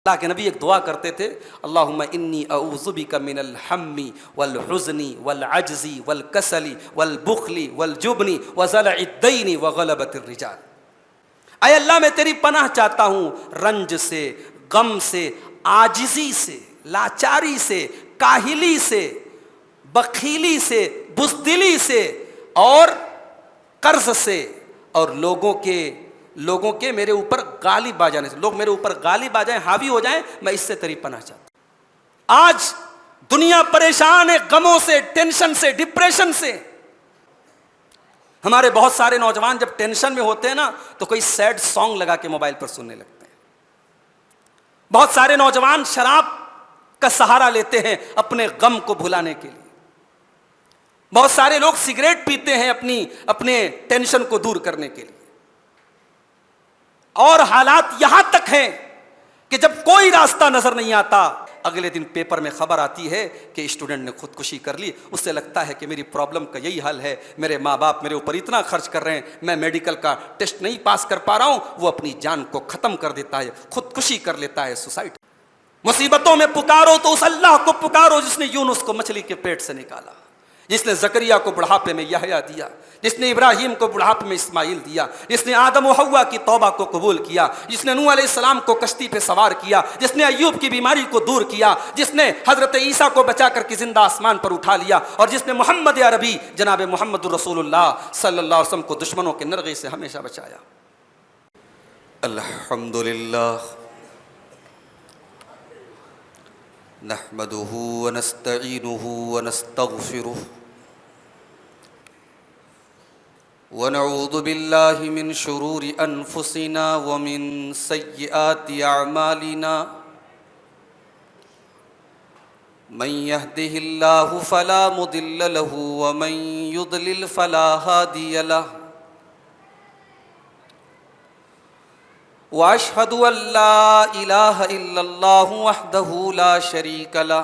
اللہ کے نبی ایک دعا کرتے تھے، اللہم انی اعوذ بک من الہم والحزن والعجز والکسل والبخل والجبن وضلع الدین وغلبۃ الرجال۔ اے اللہ میں تیری پناہ چاہتا ہوں رنج سے، غم سے، عاجزی سے، لاچاری سے، کاہلی سے، بخیلی سے، بزدلی سے اور قرض سے، اور لوگوں کے میرے اوپر غالب آ جانے سے، لوگ میرے اوپر غالب آ جائیں، حاوی ہو جائیں، میں اس سے تیری پناہ چاہتا ہوں۔ آج دنیا پریشان ہے غموں سے، ٹینشن سے، ڈپریشن سے۔ ہمارے بہت سارے نوجوان جب ٹینشن میں ہوتے ہیں نا تو کوئی سیڈ سانگ لگا کے موبائل پر سننے لگتے ہیں۔ بہت سارے نوجوان شراب کا سہارا لیتے ہیں اپنے غم کو بھلانے کے لیے۔ بہت سارے لوگ سگریٹ پیتے ہیں اپنے ٹینشن کو دور کرنے کے لیے۔ اور حالات یہاں تک ہیں کہ جب کوئی راستہ نظر نہیں آتا، اگلے دن پیپر میں خبر آتی ہے کہ اسٹوڈنٹ نے خودکشی کر لی، اس سے لگتا ہے کہ میری پرابلم کا یہی حل ہے، میرے ماں باپ میرے اوپر اتنا خرچ کر رہے ہیں، میں میڈیکل کا ٹیسٹ نہیں پاس کر پا رہا ہوں، وہ اپنی جان کو ختم کر دیتا ہے، خودکشی کر لیتا ہے، سوسائڈ۔ مصیبتوں میں پکارو تو اس اللہ کو پکارو جس نے یونس کو مچھلی کے پیٹ سے نکالا، جس نے زکریا کو بڑھاپے میں یحییٰ دیا، جس نے ابراہیم کو بڑھاپے میں اسماعیل دیا، جس نے آدم و حوا کی توبہ کو قبول کیا، جس نے نوح علیہ السلام کو کشتی پہ سوار کیا، جس نے ایوب کی بیماری کو دور کیا، جس نے حضرت عیسیٰ کو بچا کر کے زندہ آسمان پر اٹھا لیا، اور جس نے محمد عربی جناب محمد الرسول اللہ صلی اللہ علیہ وسلم کو دشمنوں کے نرغے سے ہمیشہ بچایا۔ الحمدللہ نحمده ونستعینه ونستغفره ونعوذ باللہ من شرور انفسنا ومن سیئات اعمالنا، من يهده الله فلا مضل له ومن يضلل فلا هادي له، واشهد ان لا اله الا الله وحده لا شريك له،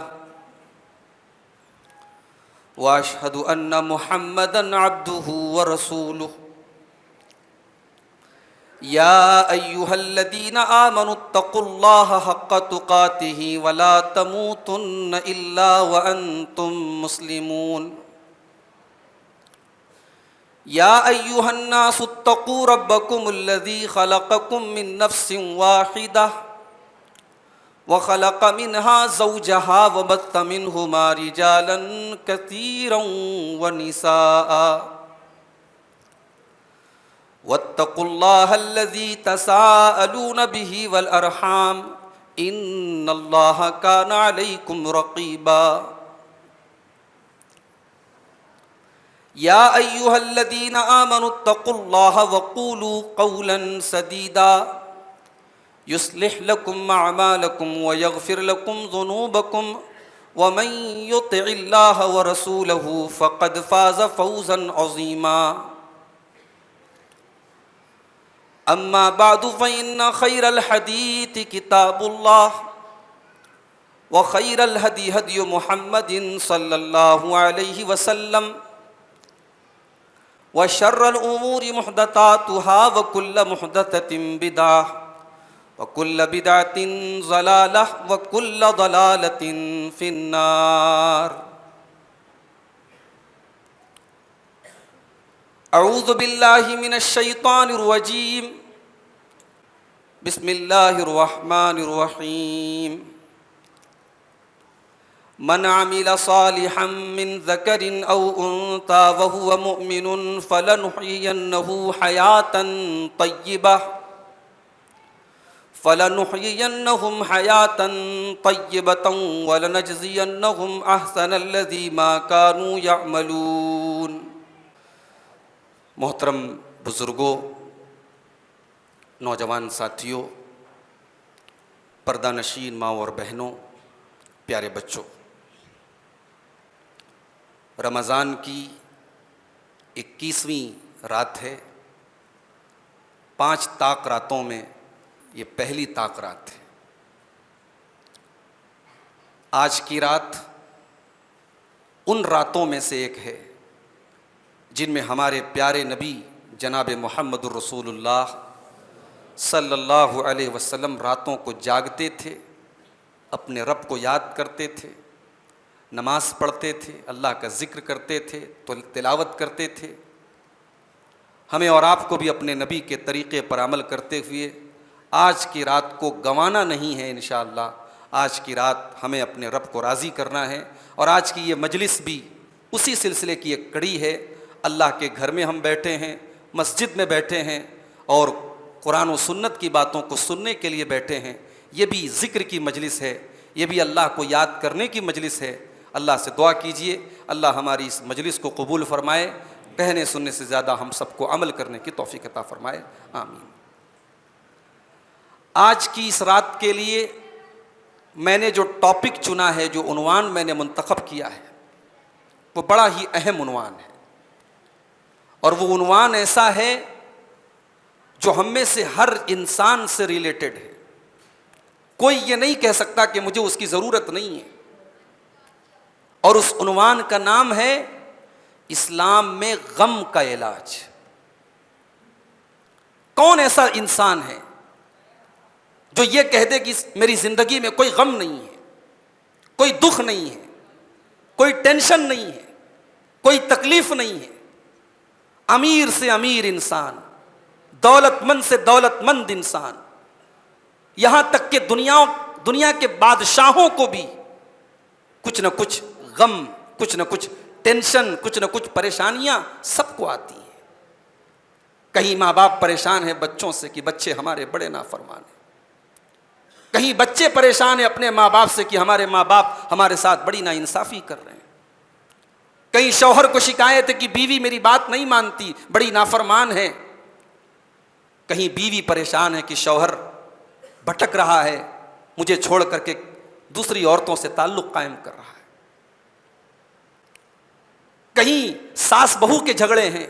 واشهد ان محمدا عبده ورسوله، يا ايها الذين آمنوا اتقوا الله حق تقاته ولا تموتن الا وانتم مسلمون، يا أيها الناس اتقوا ربكم الذي خلقكم من نفس واحدة وخلق منها زوجها وبث منهما رجالا كثيرا ونساء، واتقوا الله الذي تساءلون به والأرحام إن الله كان عليكم رقيبا، يا أيها الذين آمنوا اتقوا الله وقولوا قولا سديدا يصلح لكم أعمالكم ويغفر لكم ذنوبكم ومن يطع الله ورسوله فقد فاز فوزا عظيما، أما بعد فإن خير الحديث كتاب الله وخير الهدي هدي محمد صلى الله عليه وسلم، وشر الأمور محدثاتها وكل محدثة بدعة وكل بدعة ضلالة وكل ضلالة في النار۔ أعوذ بالله من الشيطان الرجيم، بسم الله الرحمن الرحيم، من عمل صالحا من ذكر أو أنثى وهو مؤمن فلنحيينه حياة طيبة ولنجزينهم أحسن الذي ما كانوا يعملون۔ محترم بزرگوں، نوجوان ساتھیوں، پردہ نشین ماؤں اور بہنوں، پیارے بچوں، رمضان کی 21ویں رات ہے۔ 5 طاق راتوں میں یہ پہلی طاق رات ہے۔ آج کی رات ان راتوں میں سے ایک ہے جن میں ہمارے پیارے نبی جناب محمد الرسول اللہ صلی اللہ علیہ وسلم راتوں کو جاگتے تھے اپنے رب کو یاد کرتے تھے، نماز پڑھتے تھے، اللہ کا ذکر کرتے تھے، تلاوت کرتے تھے۔ ہمیں اور آپ کو بھی اپنے نبی کے طریقے پر عمل کرتے ہوئے آج کی رات کو گنوانا نہیں ہے انشاءاللہ۔ آج کی رات ہمیں اپنے رب کو راضی کرنا ہے، اور آج کی یہ مجلس بھی اسی سلسلے کی ایک کڑی ہے۔ اللہ کے گھر میں ہم بیٹھے ہیں، مسجد میں بیٹھے ہیں، اور قرآن و سنت کی باتوں کو سننے کے لیے بیٹھے ہیں۔ یہ بھی ذکر کی مجلس ہے، یہ بھی اللہ کو یاد کرنے کی مجلس ہے۔ اللہ سے دعا کیجئے اللہ ہماری اس مجلس کو قبول فرمائے، کہنے سننے سے زیادہ ہم سب کو عمل کرنے کی توفیق عطا فرمائے، آمین۔ آج کی اس رات کے لیے میں نے جو ٹاپک چنا ہے، جو عنوان میں نے منتخب کیا ہے، وہ بڑا ہی اہم عنوان ہے، اور وہ عنوان ایسا ہے جو ہم میں سے ہر انسان سے ریلیٹڈ ہے۔ کوئی یہ نہیں کہہ سکتا کہ مجھے اس کی ضرورت نہیں ہے، اور اس عنوان کا نام ہے اسلام میں غم کا علاج۔ کون ایسا انسان ہے جو یہ کہہ دے کہ میری زندگی میں کوئی غم نہیں ہے، کوئی دکھ نہیں ہے، کوئی ٹینشن نہیں ہے، کوئی تکلیف نہیں ہے؟ امیر سے امیر انسان، دولت مند سے دولت مند انسان، یہاں تک کہ دنیا کے بادشاہوں کو بھی کچھ نہ کچھ غم، کچھ نہ کچھ ٹینشن، کچھ نہ کچھ پریشانیاں سب کو آتی ہیں۔ کہیں ماں باپ پریشان ہیں بچوں سے کہ بچے ہمارے بڑے نافرمان ہیں، کہیں بچے پریشان ہیں اپنے ماں باپ سے کہ ہمارے ماں باپ ہمارے ساتھ بڑی ناانصافی کر رہے ہیں، کہیں شوہر کو شکایت ہے کہ بیوی میری بات نہیں مانتی، بڑی نافرمان ہے، کہیں بیوی پریشان ہے کہ شوہر بھٹک رہا ہے، مجھے چھوڑ کر کے دوسری عورتوں سے تعلق قائم کر رہا ہے، کہیں ساس بہو کے جھگڑے ہیں،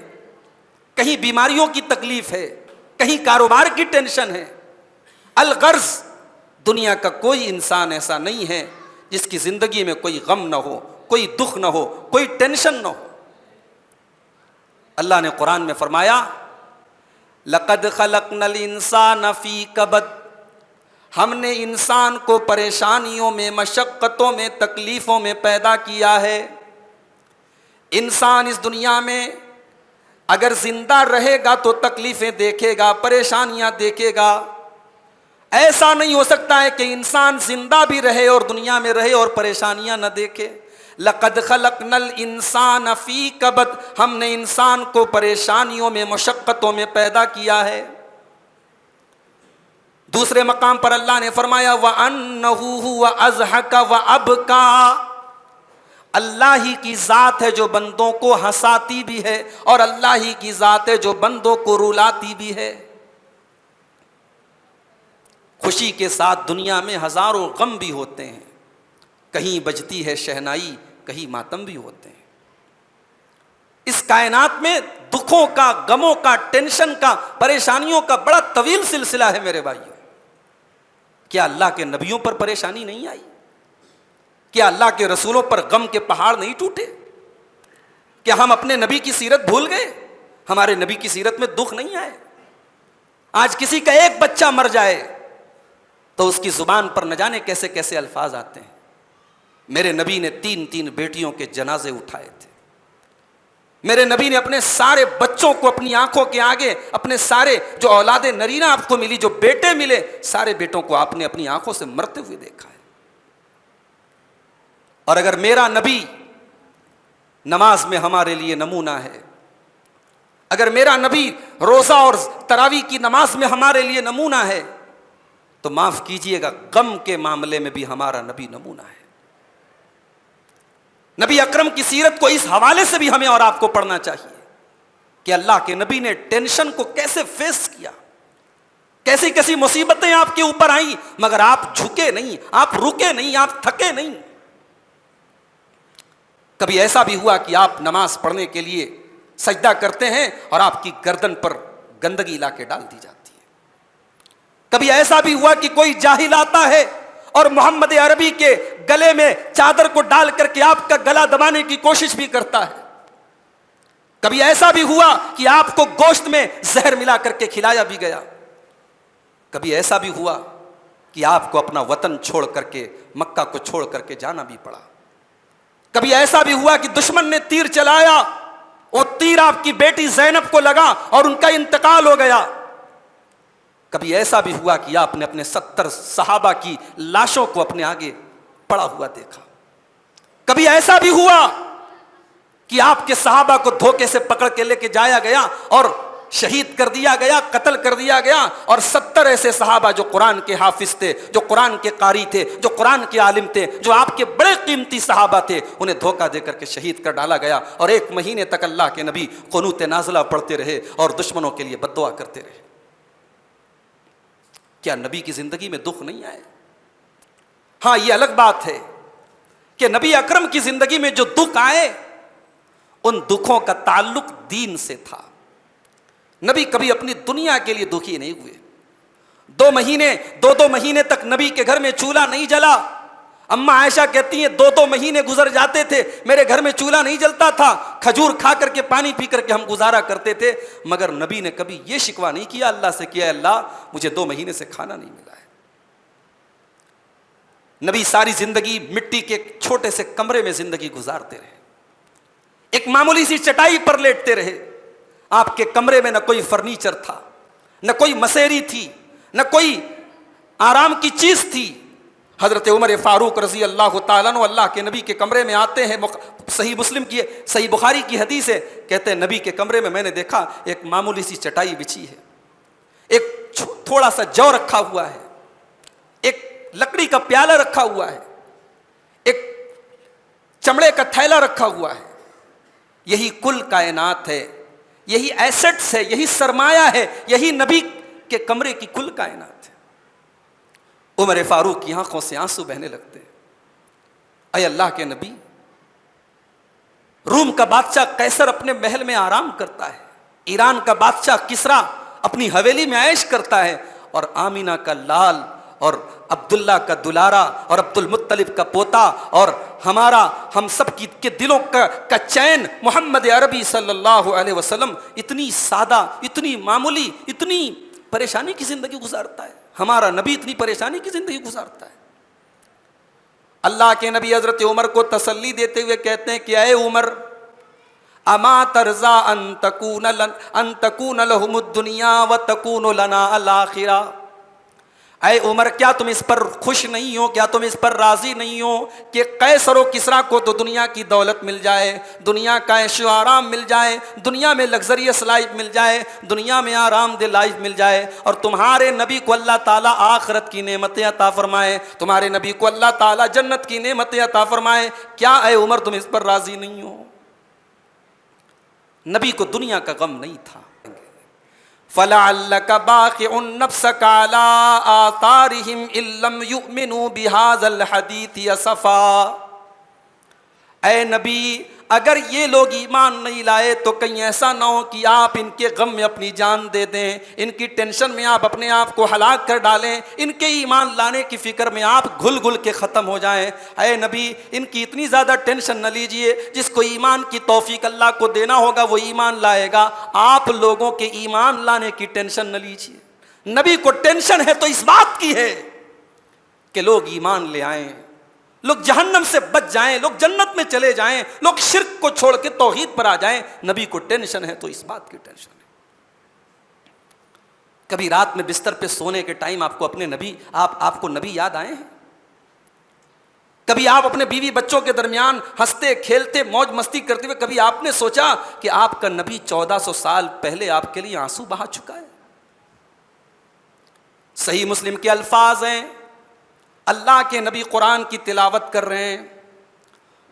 کہیں بیماریوں کی تکلیف ہے، کہیں کاروبار کی ٹینشن ہے۔ الغرض دنیا کا کوئی انسان ایسا نہیں ہے جس کی زندگی میں کوئی غم نہ ہو، کوئی دکھ نہ ہو، کوئی ٹینشن نہ ہو۔ اللہ نے قرآن میں فرمایا لَقَدْ خَلَقْنَا الْإِنسَانَ فِي كَبَدٍ، ہم نے انسان کو پریشانیوں میں، مشقتوں میں، تکلیفوں میں پیدا کیا ہے۔ انسان اس دنیا میں اگر زندہ رہے گا تو تکلیفیں دیکھے گا، پریشانیاں دیکھے گا۔ ایسا نہیں ہو سکتا ہے کہ انسان زندہ بھی رہے اور دنیا میں رہے اور پریشانیاں نہ دیکھے۔ لَقَدْ خَلَقْنَا الْإِنسَانَ فِي كَبَدٍ، ہم نے انسان کو پریشانیوں میں، مشقتوں میں پیدا کیا ہے۔ دوسرے مقام پر اللہ نے فرمایا وَأَنَّهُ هُوَ أَضْحَكَ وَأَبْكَىٰ، اللہ ہی کی ذات ہے جو بندوں کو ہنساتی بھی ہے، اور اللہ ہی کی ذات ہے جو بندوں کو رلاتی بھی ہے۔ خوشی کے ساتھ دنیا میں ہزاروں غم بھی ہوتے ہیں، کہیں بجتی ہے شہنائی، کہیں ماتم بھی ہوتے ہیں۔ اس کائنات میں دکھوں کا، غموں کا، ٹینشن کا، پریشانیوں کا بڑا طویل سلسلہ ہے میرے بھائیوں۔ کیا اللہ کے نبیوں پر پریشانی نہیں آئی؟ کیا اللہ کے رسولوں پر غم کے پہاڑ نہیں ٹوٹے؟ کیا ہم اپنے نبی کی سیرت بھول گئے؟ ہمارے نبی کی سیرت میں دکھ نہیں آئے؟ آج کسی کا ایک بچہ مر جائے تو اس کی زبان پر نہ جانے کیسے کیسے الفاظ آتے ہیں۔ میرے نبی نے 3 بیٹیوں کے جنازے اٹھائے تھے۔ میرے نبی نے اپنے سارے بچوں کو اپنی آنکھوں کے آگے، اپنے سارے جو اولاد نرینہ آپ کو ملی، جو بیٹے ملے، سارے بیٹوں کو آپ نے اپنی آنکھوں سے مرتے ہوئے دیکھا ہے۔ اور اگر میرا نبی نماز میں ہمارے لیے نمونہ ہے، اگر میرا نبی روزہ اور تراویح کی نماز میں ہمارے لیے نمونہ ہے، تو معاف کیجئے گا غم کے معاملے میں بھی ہمارا نبی نمونہ ہے۔ نبی اکرم کی سیرت کو اس حوالے سے بھی ہمیں اور آپ کو پڑھنا چاہیے کہ اللہ کے نبی نے ٹینشن کو کیسے فیس کیا، کیسی کیسی مصیبتیں آپ کے اوپر آئیں، مگر آپ جھکے نہیں، آپ رکے نہیں، آپ تھکے نہیں۔ کبھی ایسا بھی ہوا کہ آپ نماز پڑھنے کے لیے سجدہ کرتے ہیں اور آپ کی گردن پر گندگی لا کے ڈال دی جاتی ہے۔ کبھی ایسا بھی ہوا کہ کوئی جاہل آتا ہے اور محمد عربی کے گلے میں چادر کو ڈال کر کے آپ کا گلا دبانے کی کوشش بھی کرتا ہے۔ کبھی ایسا بھی ہوا کہ آپ کو گوشت میں زہر ملا کر کے کھلایا بھی گیا۔ کبھی ایسا بھی ہوا کہ آپ کو اپنا وطن چھوڑ کر کے مکہ کو چھوڑ کر کے جانا بھی پڑا. کبھی ایسا بھی ہوا کہ دشمن نے تیر چلایا، وہ تیر آپ کی بیٹی زینب کو لگا اور ان کا انتقال ہو گیا. کبھی ایسا بھی ہوا کہ آپ نے اپنے 70 صحابہ کی لاشوں کو اپنے آگے پڑا ہوا دیکھا. کبھی ایسا بھی ہوا کہ آپ کے صحابہ کو دھوکے سے پکڑ کے لے کے جایا گیا اور شہید کر دیا گیا، قتل کر دیا گیا، اور 70 ایسے صحابہ جو قرآن کے حافظ تھے، جو قرآن کے قاری تھے، جو قرآن کے عالم تھے، جو آپ کے بڑے قیمتی صحابہ تھے، انہیں دھوکہ دے کر کے شہید کر ڈالا گیا. اور 1 مہینے تک اللہ کے نبی قنوت نازلہ پڑھتے رہے اور دشمنوں کے لیے بد دعا کرتے رہے. کیا نبی کی زندگی میں دکھ نہیں آئے؟ ہاں، یہ الگ بات ہے کہ نبی اکرم کی زندگی میں جو دکھ آئے ان دکھوں کا تعلق دین سے تھا. نبی کبھی اپنی دنیا کے لیے دکھی نہیں ہوئے. 2 مہینے تک نبی کے گھر میں چولہا نہیں جلا. اماں عائشہ کہتی ہیں 2 مہینے گزر جاتے تھے، میرے گھر میں چولہا نہیں جلتا تھا، کھجور کھا کر کے پانی پی کر کے ہم گزارا کرتے تھے. مگر نبی نے کبھی یہ شکوہ نہیں کیا اللہ سے، کیا اللہ مجھے 2 مہینے سے کھانا نہیں ملا ہے. نبی ساری زندگی مٹی کے ایک چھوٹے سے کمرے میں زندگی گزارتے رہے، ایک معمولی سی چٹائی پر لیٹتے رہے. آپ کے کمرے میں نہ کوئی فرنیچر تھا، نہ کوئی مسیری تھی، نہ کوئی آرام کی چیز تھی. حضرت عمر فاروق رضی اللہ تعالیٰ عنہ اللہ کے نبی کے کمرے میں آتے ہیں. صحیح بخاری کی حدیث ہے، کہتے ہیں نبی کے کمرے میں نے دیکھا ایک معمولی سی چٹائی بچھی ہے، ایک تھوڑا سا جو رکھا ہوا ہے، ایک لکڑی کا پیالہ رکھا ہوا ہے، ایک چمڑے کا تھیلا رکھا ہوا ہے. یہی کل کائنات ہے، یہی ایسٹس ہے، یہی سرمایہ ہے، یہی نبی کے کمرے کی کل کائنات ہے. عمر فاروق کی آنکھوں سے آنسو بہنے لگتے ہیں. اے اللہ کے نبی، روم کا بادشاہ قیصر اپنے محل میں آرام کرتا ہے، ایران کا بادشاہ کسرا اپنی حویلی میں عیش کرتا ہے، اور آمینہ کا لال اور عبداللہ کا دلارا اور عبد المطلب کا پوتا اور ہم سب کے دلوں کا چین محمد عربی صلی اللہ علیہ وسلم اتنی سادہ، اتنی معمولی، اتنی پریشانی کی زندگی گزارتا ہے. ہمارا نبی اتنی پریشانی کی زندگی گزارتا ہے. اللہ کے نبی حضرت عمر کو تسلی دیتے ہوئے کہتے ہیں کہ اے عمر، اما ترضا ان تکون لهم الدنیا وتکون لنا الاخرہ. اے عمر، کیا تم اس پر خوش نہیں ہو، کیا تم اس پر راضی نہیں ہو کہ قیصر و کسریٰ کو تو دنیا کی دولت مل جائے، دنیا کا عیش و آرام مل جائے، دنیا میں لگزریس لائف مل جائے، دنیا میں آرام دہ لائف مل جائے، اور تمہارے نبی کو اللہ تعالیٰ آخرت کی نعمتیں عطا فرمائے، تمہارے نبی کو اللہ تعالیٰ جنت کی نعمتیں عطا فرمائے. کیا اے عمر تم اس پر راضی نہیں ہو؟ نبی کو دنیا کا غم نہیں تھا. فَلَعَلَّكَ بَاخِعٌ نَفْسَكَ عَلَىٰ آثَارِهِمْ إِن لَّمْ يُؤْمِنُوا بِهَٰذَا الْحَدِيثِ أَسَفًا. اے نبی، اگر یہ لوگ ایمان نہیں لائے تو کہیں ایسا نہ ہو کہ آپ ان کے غم میں اپنی جان دے دیں، ان کی ٹینشن میں آپ اپنے آپ کو ہلاک کر ڈالیں، ان کے ایمان لانے کی فکر میں آپ گھل گھل کے ختم ہو جائیں. اے نبی، ان کی اتنی زیادہ ٹینشن نہ لیجئے. جس کو ایمان کی توفیق اللہ کو دینا ہوگا وہ ایمان لائے گا. آپ لوگوں کے ایمان لانے کی ٹینشن نہ لیجئے. نبی کو ٹینشن ہے تو اس بات کی ہے کہ لوگ ایمان لے آئیں، لوگ جہنم سے بچ جائیں، لوگ جنت میں چلے جائیں، لوگ شرک کو چھوڑ کے توحید پر آ جائیں. نبی کو ٹینشن ہے تو اس بات کی ٹینشن ہے. کبھی رات میں بستر پہ سونے کے ٹائم آپ کو اپنے نبی آپ کو نبی یاد آئے ہیں؟ کبھی آپ اپنے بیوی بچوں کے درمیان ہنستے کھیلتے موج مستی کرتے ہوئے کبھی آپ نے سوچا کہ آپ کا نبی 1400 سال پہلے آپ کے لیے آنسو بہا چکا ہے؟ صحیح مسلم کے الفاظ ہیں، اللہ کے نبی قرآن کی تلاوت کر رہے ہیں.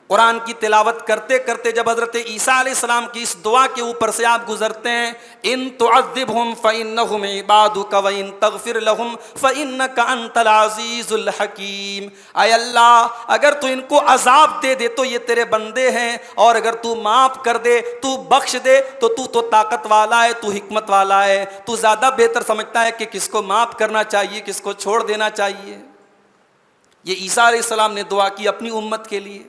قرآن کی تلاوت کرتے کرتے جب حضرت عیسیٰ علیہ السلام کی اس دعا کے اوپر سے آپ گزرتے ہیں، ان تعذبہم فإنہم عبادک وإن تغفر لہم فإنک انت العزیز الحکیم. اے اللہ، اگر تو ان کو عذاب دے دے تو یہ تیرے بندے ہیں، اور اگر تو معاف کر دے، تو بخش دے تو طاقت والا ہے، تو حکمت والا ہے، تو زیادہ بہتر سمجھتا ہے کہ کس کو معاف کرنا چاہیے، کس کو چھوڑ دینا چاہیے. یہ عیسیٰ علیہ السلام نے دعا کی اپنی امت کے لیے.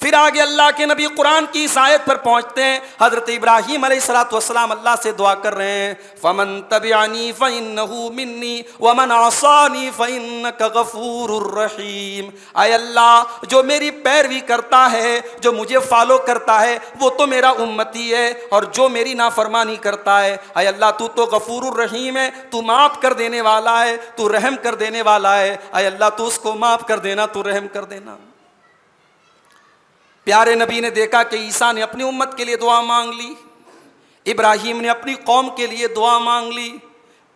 پھر آگے اللہ کے نبی قرآن کی اس آیت پر پہنچتے ہیں. حضرت ابراہیم علیہ السلام اللہ سے دعا کر رہے ہیں, فَمَن تَبِعَنِي فَإِنَّهُ مِنِّي وَمَنْ عَصَانِي فَإِنَّكَ غَفُورٌ رَحِيمٌ. اے اللہ, جو میری پیروی کرتا ہے, جو مجھے فالو کرتا ہے, وہ تو میرا امتی ہے, اور جو میری نافرمانی کرتا ہے, اے اللہ تو تو غفور الرحیم ہے, تو معاف کر دینے والا ہے, تو رحم کر دینے والا ہے. اے اللہ تو اس کو معاف کر دینا, تو رحم کر دینا. پیارے نبی نے دیکھا کہ عیسیٰ نے اپنی امت کے لیے دعا مانگ لی, ابراہیم نے اپنی قوم کے لیے دعا مانگ لی.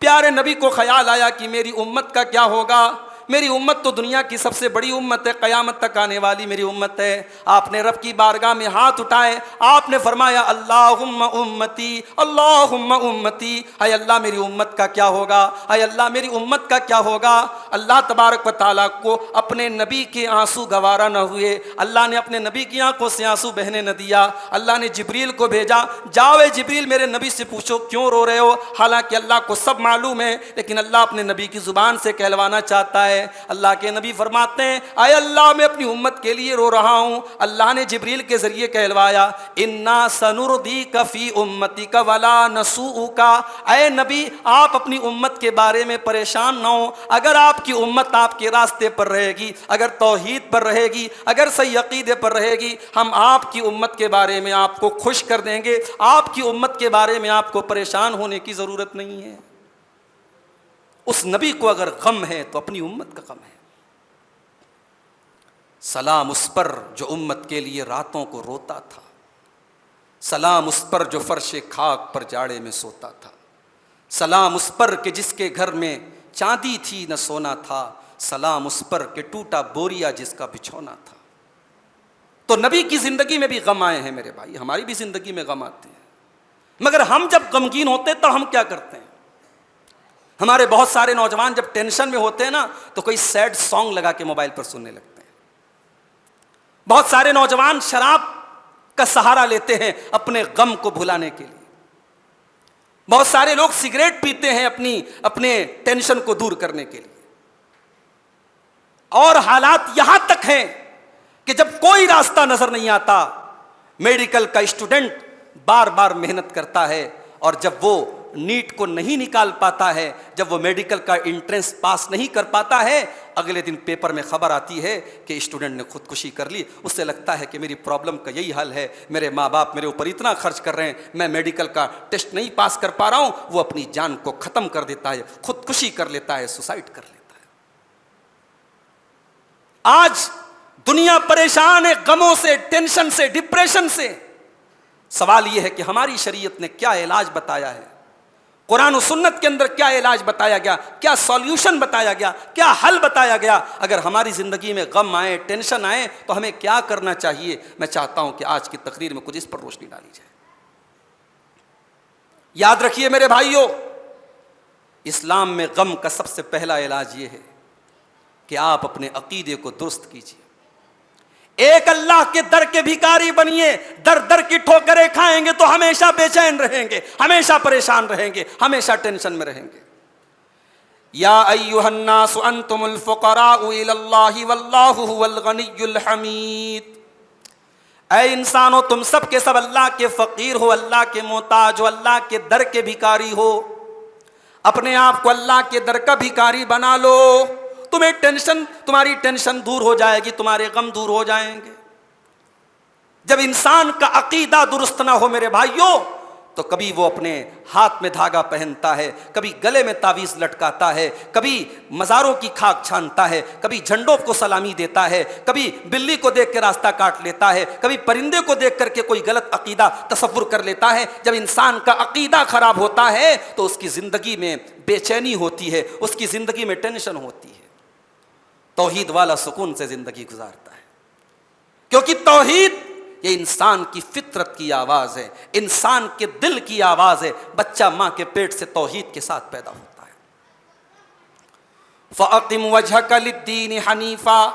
پیارے نبی کو خیال آیا کہ میری امت کا کیا ہوگا, میری امت تو دنیا کی سب سے بڑی امت ہے, قیامت تک آنے والی میری امت ہے. آپ نے رب کی بارگاہ میں ہاتھ اٹھائے, آپ نے فرمایا اللہم امتی اللہم امتی. اے اللہ میری امت کا کیا ہوگا, اے اللہ میری امت کا کیا ہوگا. اللہ تبارک و تعالیٰ کو اپنے نبی کے آنسو گوارا نہ ہوئے, اللہ نے اپنے نبی کی آنکھوں سے آنسو بہنے نہ دیا. اللہ نے جبریل کو بھیجا, جاؤ اے جبریل میرے نبی سے پوچھو کیوں رو رہے ہو. حالانکہ اللہ کو سب معلوم ہے, لیکن اللہ اپنے نبی کی زبان سے کہلوانا چاہتا ہے. اللہ کے نبی فرماتے ہیں اے اللہ میں اپنی امت کے لیے رو رہا ہوں. اللہ نے جبریل کے ذریعے کہلوایا انا سنردیک فی امتک ولا نسوءک. اے نبی آپ اپنی امت کے بارے میں پریشان نہ ہو. اگر آپ کی امت آپ کے راستے پر رہے گی, اگر توحید پر رہے گی, اگر صحیح عقیدے پر رہے گی, ہم آپ کی امت کے بارے میں آپ کو خوش کر دیں گے. آپ کی امت کے بارے میں آپ کو پریشان ہونے کی ضرورت نہیں ہے. اس نبی کو اگر غم ہے تو اپنی امت کا غم ہے. سلام اس پر جو امت کے لیے راتوں کو روتا تھا, سلام اس پر جو فرش خاک پر جاڑے میں سوتا تھا, سلام اس پر کہ جس کے گھر میں چاندی تھی نہ سونا تھا, سلام اس پر کہ ٹوٹا بوریا جس کا بچھونا تھا. تو نبی کی زندگی میں بھی غم آئے ہیں میرے بھائی, ہماری بھی زندگی میں غم آتے ہیں. مگر ہم جب غمگین ہوتے ہیں تو ہم کیا کرتے ہیں؟ ہمارے بہت سارے نوجوان جب ٹینشن میں ہوتے ہیں نا تو کوئی سیڈ سانگ لگا کے موبائل پر سننے لگتے ہیں. بہت سارے نوجوان شراب کا سہارا لیتے ہیں اپنے غم کو بھلانے کے لیے. بہت سارے لوگ سگریٹ پیتے ہیں اپنے ٹینشن کو دور کرنے کے لیے. اور حالات یہاں تک ہیں کہ جب کوئی راستہ نظر نہیں آتا, میڈیکل کا اسٹوڈنٹ بار بار محنت کرتا ہے, اور جب وہ نیٹ کو نہیں نکال پاتا ہے, جب وہ میڈیکل کا انٹرنس پاس نہیں کر پاتا ہے, اگلے دن پیپر میں خبر آتی ہے کہ اسٹوڈنٹ نے خودکشی کر لی. اس سے لگتا ہے کہ میری پرابلم کا یہی حل ہے, میرے ماں باپ میرے اوپر اتنا خرچ کر رہے ہیں, میں میڈیکل کا ٹیسٹ نہیں پاس کر پا رہا ہوں. وہ اپنی جان کو ختم کر دیتا ہے, خودکشی کر لیتا ہے, سوسائڈ کر لیتا ہے. آج دنیا پریشان ہے غموں سے, ٹینشن سے, ڈپریشن سے. سوال یہ ہے کہ ہماری شریعت نے کیا علاج بتایا ہے, قرآن و سنت کے اندر کیا علاج بتایا گیا, کیا سولوشن بتایا گیا, کیا حل بتایا گیا. اگر ہماری زندگی میں غم آئے, ٹینشن آئے تو ہمیں کیا کرنا چاہیے. میں چاہتا ہوں کہ آج کی تقریر میں کچھ اس پر روشنی ڈالی جائے. یاد رکھیے میرے بھائیوں, اسلام میں غم کا سب سے پہلا علاج یہ ہے کہ آپ اپنے عقیدے کو درست کیجیے. ایک اللہ کے در کے بھکاری بنیے. در در کی ٹھوکریں کھائیں گے تو ہمیشہ بے چین رہیں گے, ہمیشہ پریشان رہیں گے, ہمیشہ ٹینشن میں رہیں گے. یا ایھا الناس انتم الفقراء الی اللہ واللہ هو الغنی الحمید. اے انسانوں تم سب کے سب اللہ کے فقیر ہو, اللہ کے محتاج ہو, اللہ کے در کے بھکاری ہو. اپنے آپ کو اللہ کے در کا بھکاری بنا لو, تمہیں ٹینشن, تمہاری ٹینشن دور ہو جائے گی, تمہارے غم دور ہو جائیں گے. جب انسان کا عقیدہ درست نہ ہو میرے بھائیوں, تو کبھی وہ اپنے ہاتھ میں دھاگا پہنتا ہے, کبھی گلے میں تعویذ لٹکاتا ہے, کبھی مزاروں کی خاک چھانتا ہے, کبھی جھنڈوں کو سلامی دیتا ہے, کبھی بلی کو دیکھ کے راستہ کاٹ لیتا ہے, کبھی پرندے کو دیکھ کر کے کوئی غلط عقیدہ تصور کر لیتا ہے. جب انسان کا عقیدہ خراب ہوتا ہے تو اس کی زندگی میں بے چینی ہوتی ہے, اس کی زندگی میں ٹینشن ہوتی ہے. توحید والا سکون سے زندگی گزارتا ہے, کیونکہ توحید یہ انسان کی فطرت کی آواز ہے, انسان کے دل کی آواز ہے. بچہ ماں کے پیٹ سے توحید کے ساتھ پیدا ہوتا ہے. فَأَقِمْ وَجْهَكَ لِلدِّينِ حَنِيفًا.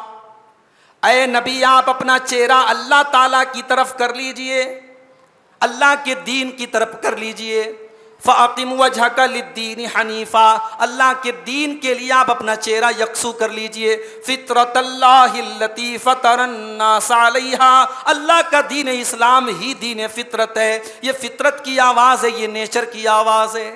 اے نبی آپ اپنا چہرہ اللہ تعالیٰ کی طرف کر لیجئے, اللہ کے دین کی طرف کر لیجئے. فَأَقِمْ وَجْهَكَ لِلدِّينِ حَنِيفًا، اللہ کے دین کے لیے آپ اپنا چہرہ یکسو کر لیجئے. فطرۃ اللہ التی فطر الناس علیہا، اللہ کا دین اسلام ہی دین فطرت ہے. یہ فطرت کی آواز ہے، یہ نیچر کی آواز ہے.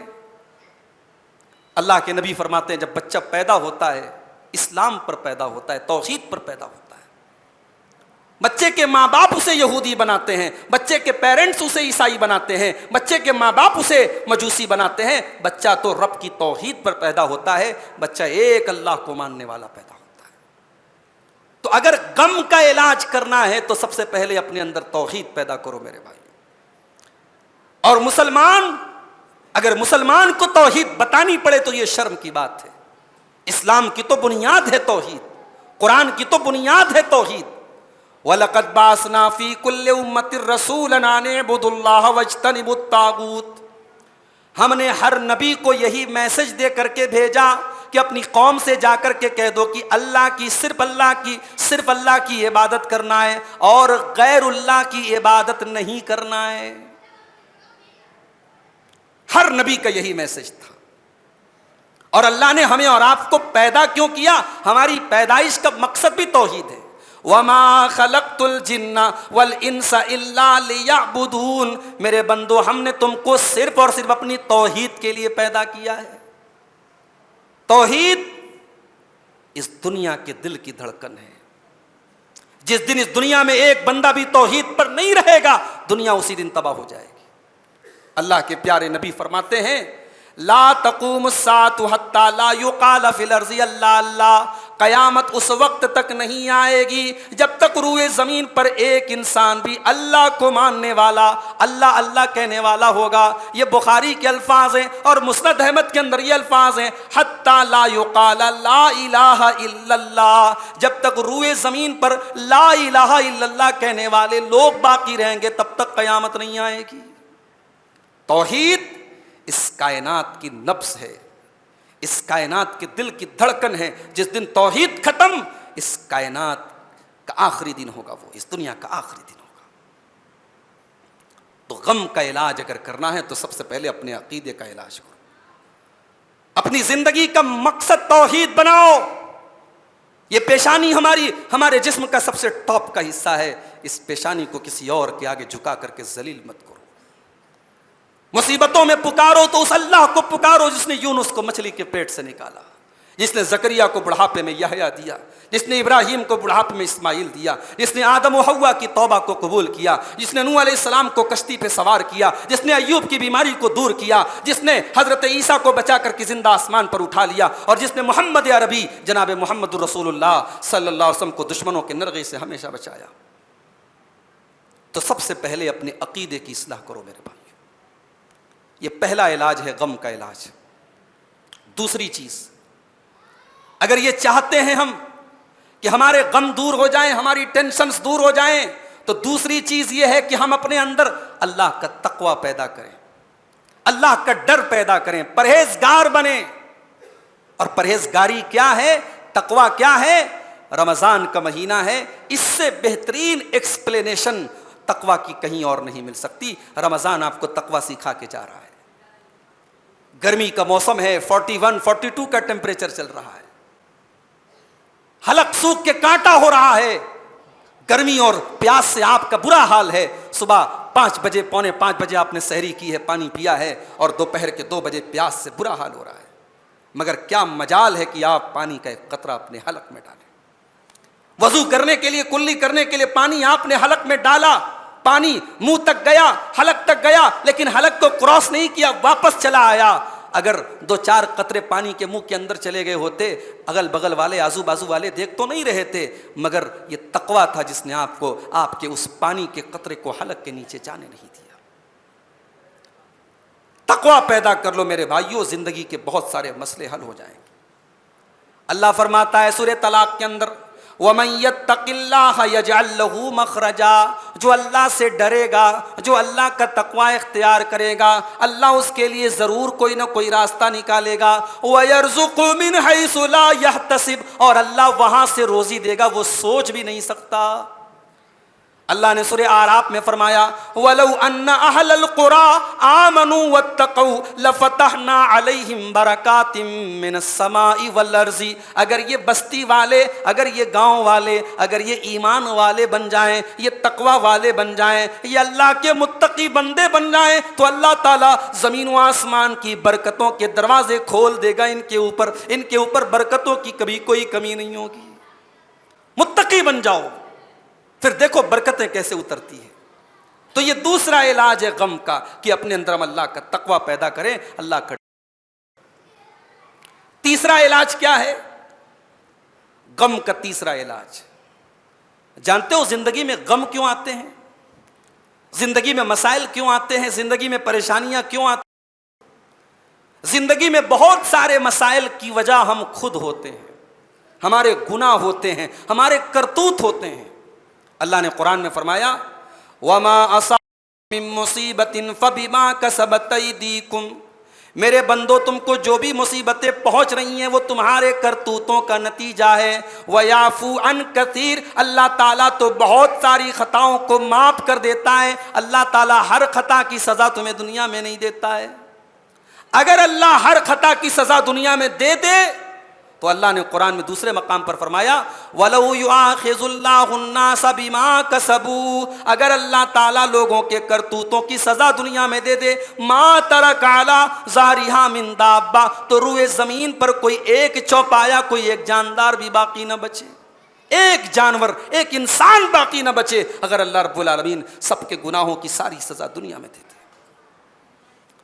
اللہ کے نبی فرماتے ہیں جب بچہ پیدا ہوتا ہے اسلام پر پیدا ہوتا ہے، توحید پر پیدا ہوتا ہے. بچے کے ماں باپ اسے یہودی بناتے ہیں، بچے کے پیرنٹس اسے عیسائی بناتے ہیں، بچے کے ماں باپ اسے مجوسی بناتے ہیں. بچہ تو رب کی توحید پر پیدا ہوتا ہے، بچہ ایک اللہ کو ماننے والا پیدا ہوتا ہے. تو اگر غم کا علاج کرنا ہے تو سب سے پہلے اپنے اندر توحید پیدا کرو میرے بھائی. اور اگر مسلمان کو توحید بتانی پڑے تو یہ شرم کی بات ہے. اسلام کی تو بنیاد ہے توحید، قرآن کی تو بنیاد ہے توحید. وَلَقَدْ بَعَثْنَا فِي كُلِّ أُمَّةٍ رَسُولًا أَنِ اعْبُدُوا اللَّهَ وَاجْتَنِبُوا الطَّاغُوتَ. ہم نے ہر نبی کو یہی میسج دے کر کے بھیجا کہ اپنی قوم سے جا کر کے کہہ دو کہ صرف اللہ کی عبادت کرنا ہے اور غیر اللہ کی عبادت نہیں کرنا ہے. ہر نبی کا یہی میسج تھا. اور اللہ نے ہمیں اور آپ کو پیدا کیوں کیا؟ ہماری پیدائش کا مقصد بھی توحید ہے. وَمَا خَلَقْتُ الْجِنَّ وَالْإِنسَ إِلَّا لِيَعْبُدُونَ. میرے بندو، ہم نے تم کو صرف اور صرف اپنی توحید کے لیے پیدا کیا ہے. توحید اس دنیا کے دل کی دھڑکن ہے. جس دن اس دنیا میں ایک بندہ بھی توحید پر نہیں رہے گا، دنیا اسی دن تباہ ہو جائے گی. اللہ کے پیارے نبی فرماتے ہیں لا تقوم الساعة حتى لا يقال في الارض اللہ اللہ. قیامت اس وقت تک نہیں آئے گی جب تک روئے زمین پر ایک انسان بھی اللہ کو ماننے والا، اللہ اللہ کہنے والا ہوگا. یہ بخاری کے الفاظ ہیں اور مسند احمد کے اندر یہ الفاظ ہیں حتی لا یقال لا الہ الا اللہ. جب تک روئے زمین پر لا الہ الا اللہ کہنے والے لوگ باقی رہیں گے تب تک قیامت نہیں آئے گی. توحید اس کائنات کی نبض ہے، اس کائنات کے دل کی دھڑکن ہے. جس دن توحید ختم، اس کائنات کا آخری دن ہوگا، وہ اس دنیا کا آخری دن ہوگا. تو غم کا علاج اگر کرنا ہے تو سب سے پہلے اپنے عقیدے کا علاج کرو. اپنی زندگی کا مقصد توحید بناؤ. یہ پیشانی ہمارے جسم کا سب سے ٹاپ کا حصہ ہے. اس پیشانی کو کسی اور کے آگے جھکا کر کے ذلیل مت کرو. مصیبتوں میں پکارو تو اس اللہ کو پکارو جس نے یونس کو مچھلی کے پیٹ سے نکالا، جس نے زکریا کو بڑھاپے میں یحییٰ دیا، جس نے ابراہیم کو بڑھاپے میں اسماعیل دیا، جس نے آدم و حوا کی توبہ کو قبول کیا، جس نے نوح علیہ السلام کو کشتی پہ سوار کیا، جس نے ایوب کی بیماری کو دور کیا، جس نے حضرت عیسیٰ کو بچا کر کے زندہ آسمان پر اٹھا لیا، اور جس نے محمد عربی جناب محمد الرسول اللہ صلی اللہ علیہ وسلم کو دشمنوں کے نرغے سے ہمیشہ بچایا. تو سب سے پہلے اپنے عقیدے کی اصلاح کرو میرے بھائی. یہ پہلا علاج ہے غم کا علاج. دوسری چیز، اگر یہ چاہتے ہیں ہم کہ ہمارے غم دور ہو جائیں، ہماری ٹینشنز دور ہو جائیں، تو دوسری چیز یہ ہے کہ ہم اپنے اندر اللہ کا تقوی پیدا کریں، اللہ کا ڈر پیدا کریں، پرہیزگار بنیں. اور پرہیزگاری کیا ہے، تقوی کیا ہے؟ رمضان کا مہینہ ہے، اس سے بہترین ایکسپلینیشن تقوی کی کہیں اور نہیں مل سکتی. رمضان آپ کو تقوی سکھا کے جا رہا ہے. گرمی کا موسم ہے، 41 42 کا ٹیمپریچر چل رہا ہے، حلق سوکھ کے کانٹا ہو رہا ہے. گرمی اور پیاس سے آپ کا برا حال ہے. صبح 5 بجے 4:45 بجے آپ نے سحری کی ہے، پانی پیا ہے، اور دوپہر کے 2 بجے پیاس سے برا حال ہو رہا ہے. مگر کیا مجال ہے کہ آپ پانی کا ایک قطرہ اپنے حلق میں ڈالیں. وضو کرنے کے لیے، کلی کرنے کے لیے پانی آپ نے حلق میں ڈالا، پانی منہ تک گیا، حلق تک گیا، لیکن حلق کو کراس نہیں کیا، واپس چلا آیا. اگر 2-4 قطرے پانی کے منہ کے اندر چلے گئے ہوتے، اگل بغل والے آزو بازو والے دیکھ تو نہیں رہے تھے، مگر یہ تقویٰ تھا جس نے آپ کو آپ کے اس پانی کے قطرے کو حلق کے نیچے جانے نہیں دیا. تقویٰ پیدا کر لو میرے بھائیوں، زندگی کے بہت سارے مسئلے حل ہو جائیں گے. اللہ فرماتا ہے سورہ طلاق کے اندر وَمَن يَتَّقِ اللَّهَ يَجْعَل لَّهُ مَخْرَجًا. جو اللہ سے ڈرے گا، جو اللہ کا تقوی اختیار کرے گا، اللہ اس کے لیے ضرور کوئی نہ کوئی راستہ نکالے گا. وَيَرْزُقُ مِنْ حَيْثُ لَا يَحْتَسِبُ. اور اللہ وہاں سے روزی دے گا وہ سوچ بھی نہیں سکتا. اللہ نے سورہ اعراف میں فرمایا وَلَوْ أَنَّ أَهْلَ الْقُرَىٰ آمَنُوا وَاتَّقَوْا لَفَتَحْنَا عَلَيْهِمْ بَرَكَاتٍ مِّنَ السَّمَاءِ وَالْأَرْضِ، اگر یہ بستی والے، اگر یہ گاؤں والے، اگر یہ ایمان والے بن جائیں، یہ تقوی والے بن جائیں، یہ اللہ کے متقی بندے بن جائیں، تو اللہ تعالیٰ زمین و آسمان کی برکتوں کے دروازے کھول دے گا ان کے اوپر برکتوں کی کبھی کوئی کمی نہیں ہوگی۔ متقی بن جاؤ، پھر دیکھو برکتیں کیسے اترتی ہیں۔ تو یہ دوسرا علاج ہے غم کا، کہ اپنے اندر ہم اللہ کا تقوی پیدا کریں، اللہ کا۔ تیسرا علاج کیا ہے؟ غم کا تیسرا علاج، جانتے ہو زندگی میں غم کیوں آتے ہیں؟ زندگی میں مسائل کیوں آتے ہیں؟ زندگی میں پریشانیاں کیوں آتی ہیں؟ زندگی میں بہت سارے مسائل کی وجہ ہم خود ہوتے ہیں، ہمارے گناہ ہوتے ہیں، ہمارے کرتوت ہوتے ہیں۔ اللہ نے قرآن میں فرمایا وَمَا أَصَابَكُم مِّن مُّصِيبَةٍ فَبِمَا كَسَبَتْ أَيْدِيكُمْ، میرے بندو تم کو جو بھی مصیبتیں پہنچ رہی ہیں وہ تمہارے کرتوتوں کا نتیجہ ہے۔ وَيَعْفُو عَن كَثِيرٍ، اللہ تعالیٰ تو بہت ساری خطاؤں کو معاف کر دیتا ہے۔ اللہ تعالیٰ ہر خطا کی سزا تمہیں دنیا میں نہیں دیتا ہے۔ اگر اللہ ہر خطا کی سزا دنیا میں دے دے تو اللہ نے قرآن میں دوسرے مقام پر فرمایا وَلَوْ يُؤَاخِذُ اللَّهُ النَّاسَ بِمَا كَسَبُوا، اگر اللہ تعالیٰ لوگوں کے کرتوتوں کی سزا دنیا میں دے دے، مَا تَرَكَ عَلَىٰ ظَهْرِهَا مِن دَابَّةٍ، تو روئے زمین پر کوئی ایک چوپایا، کوئی ایک جاندار بھی باقی نہ بچے، ایک جانور، ایک انسان باقی نہ بچے، اگر اللہ رب العالمین سب کے گناہوں کی ساری سزا دنیا میں دے دے۔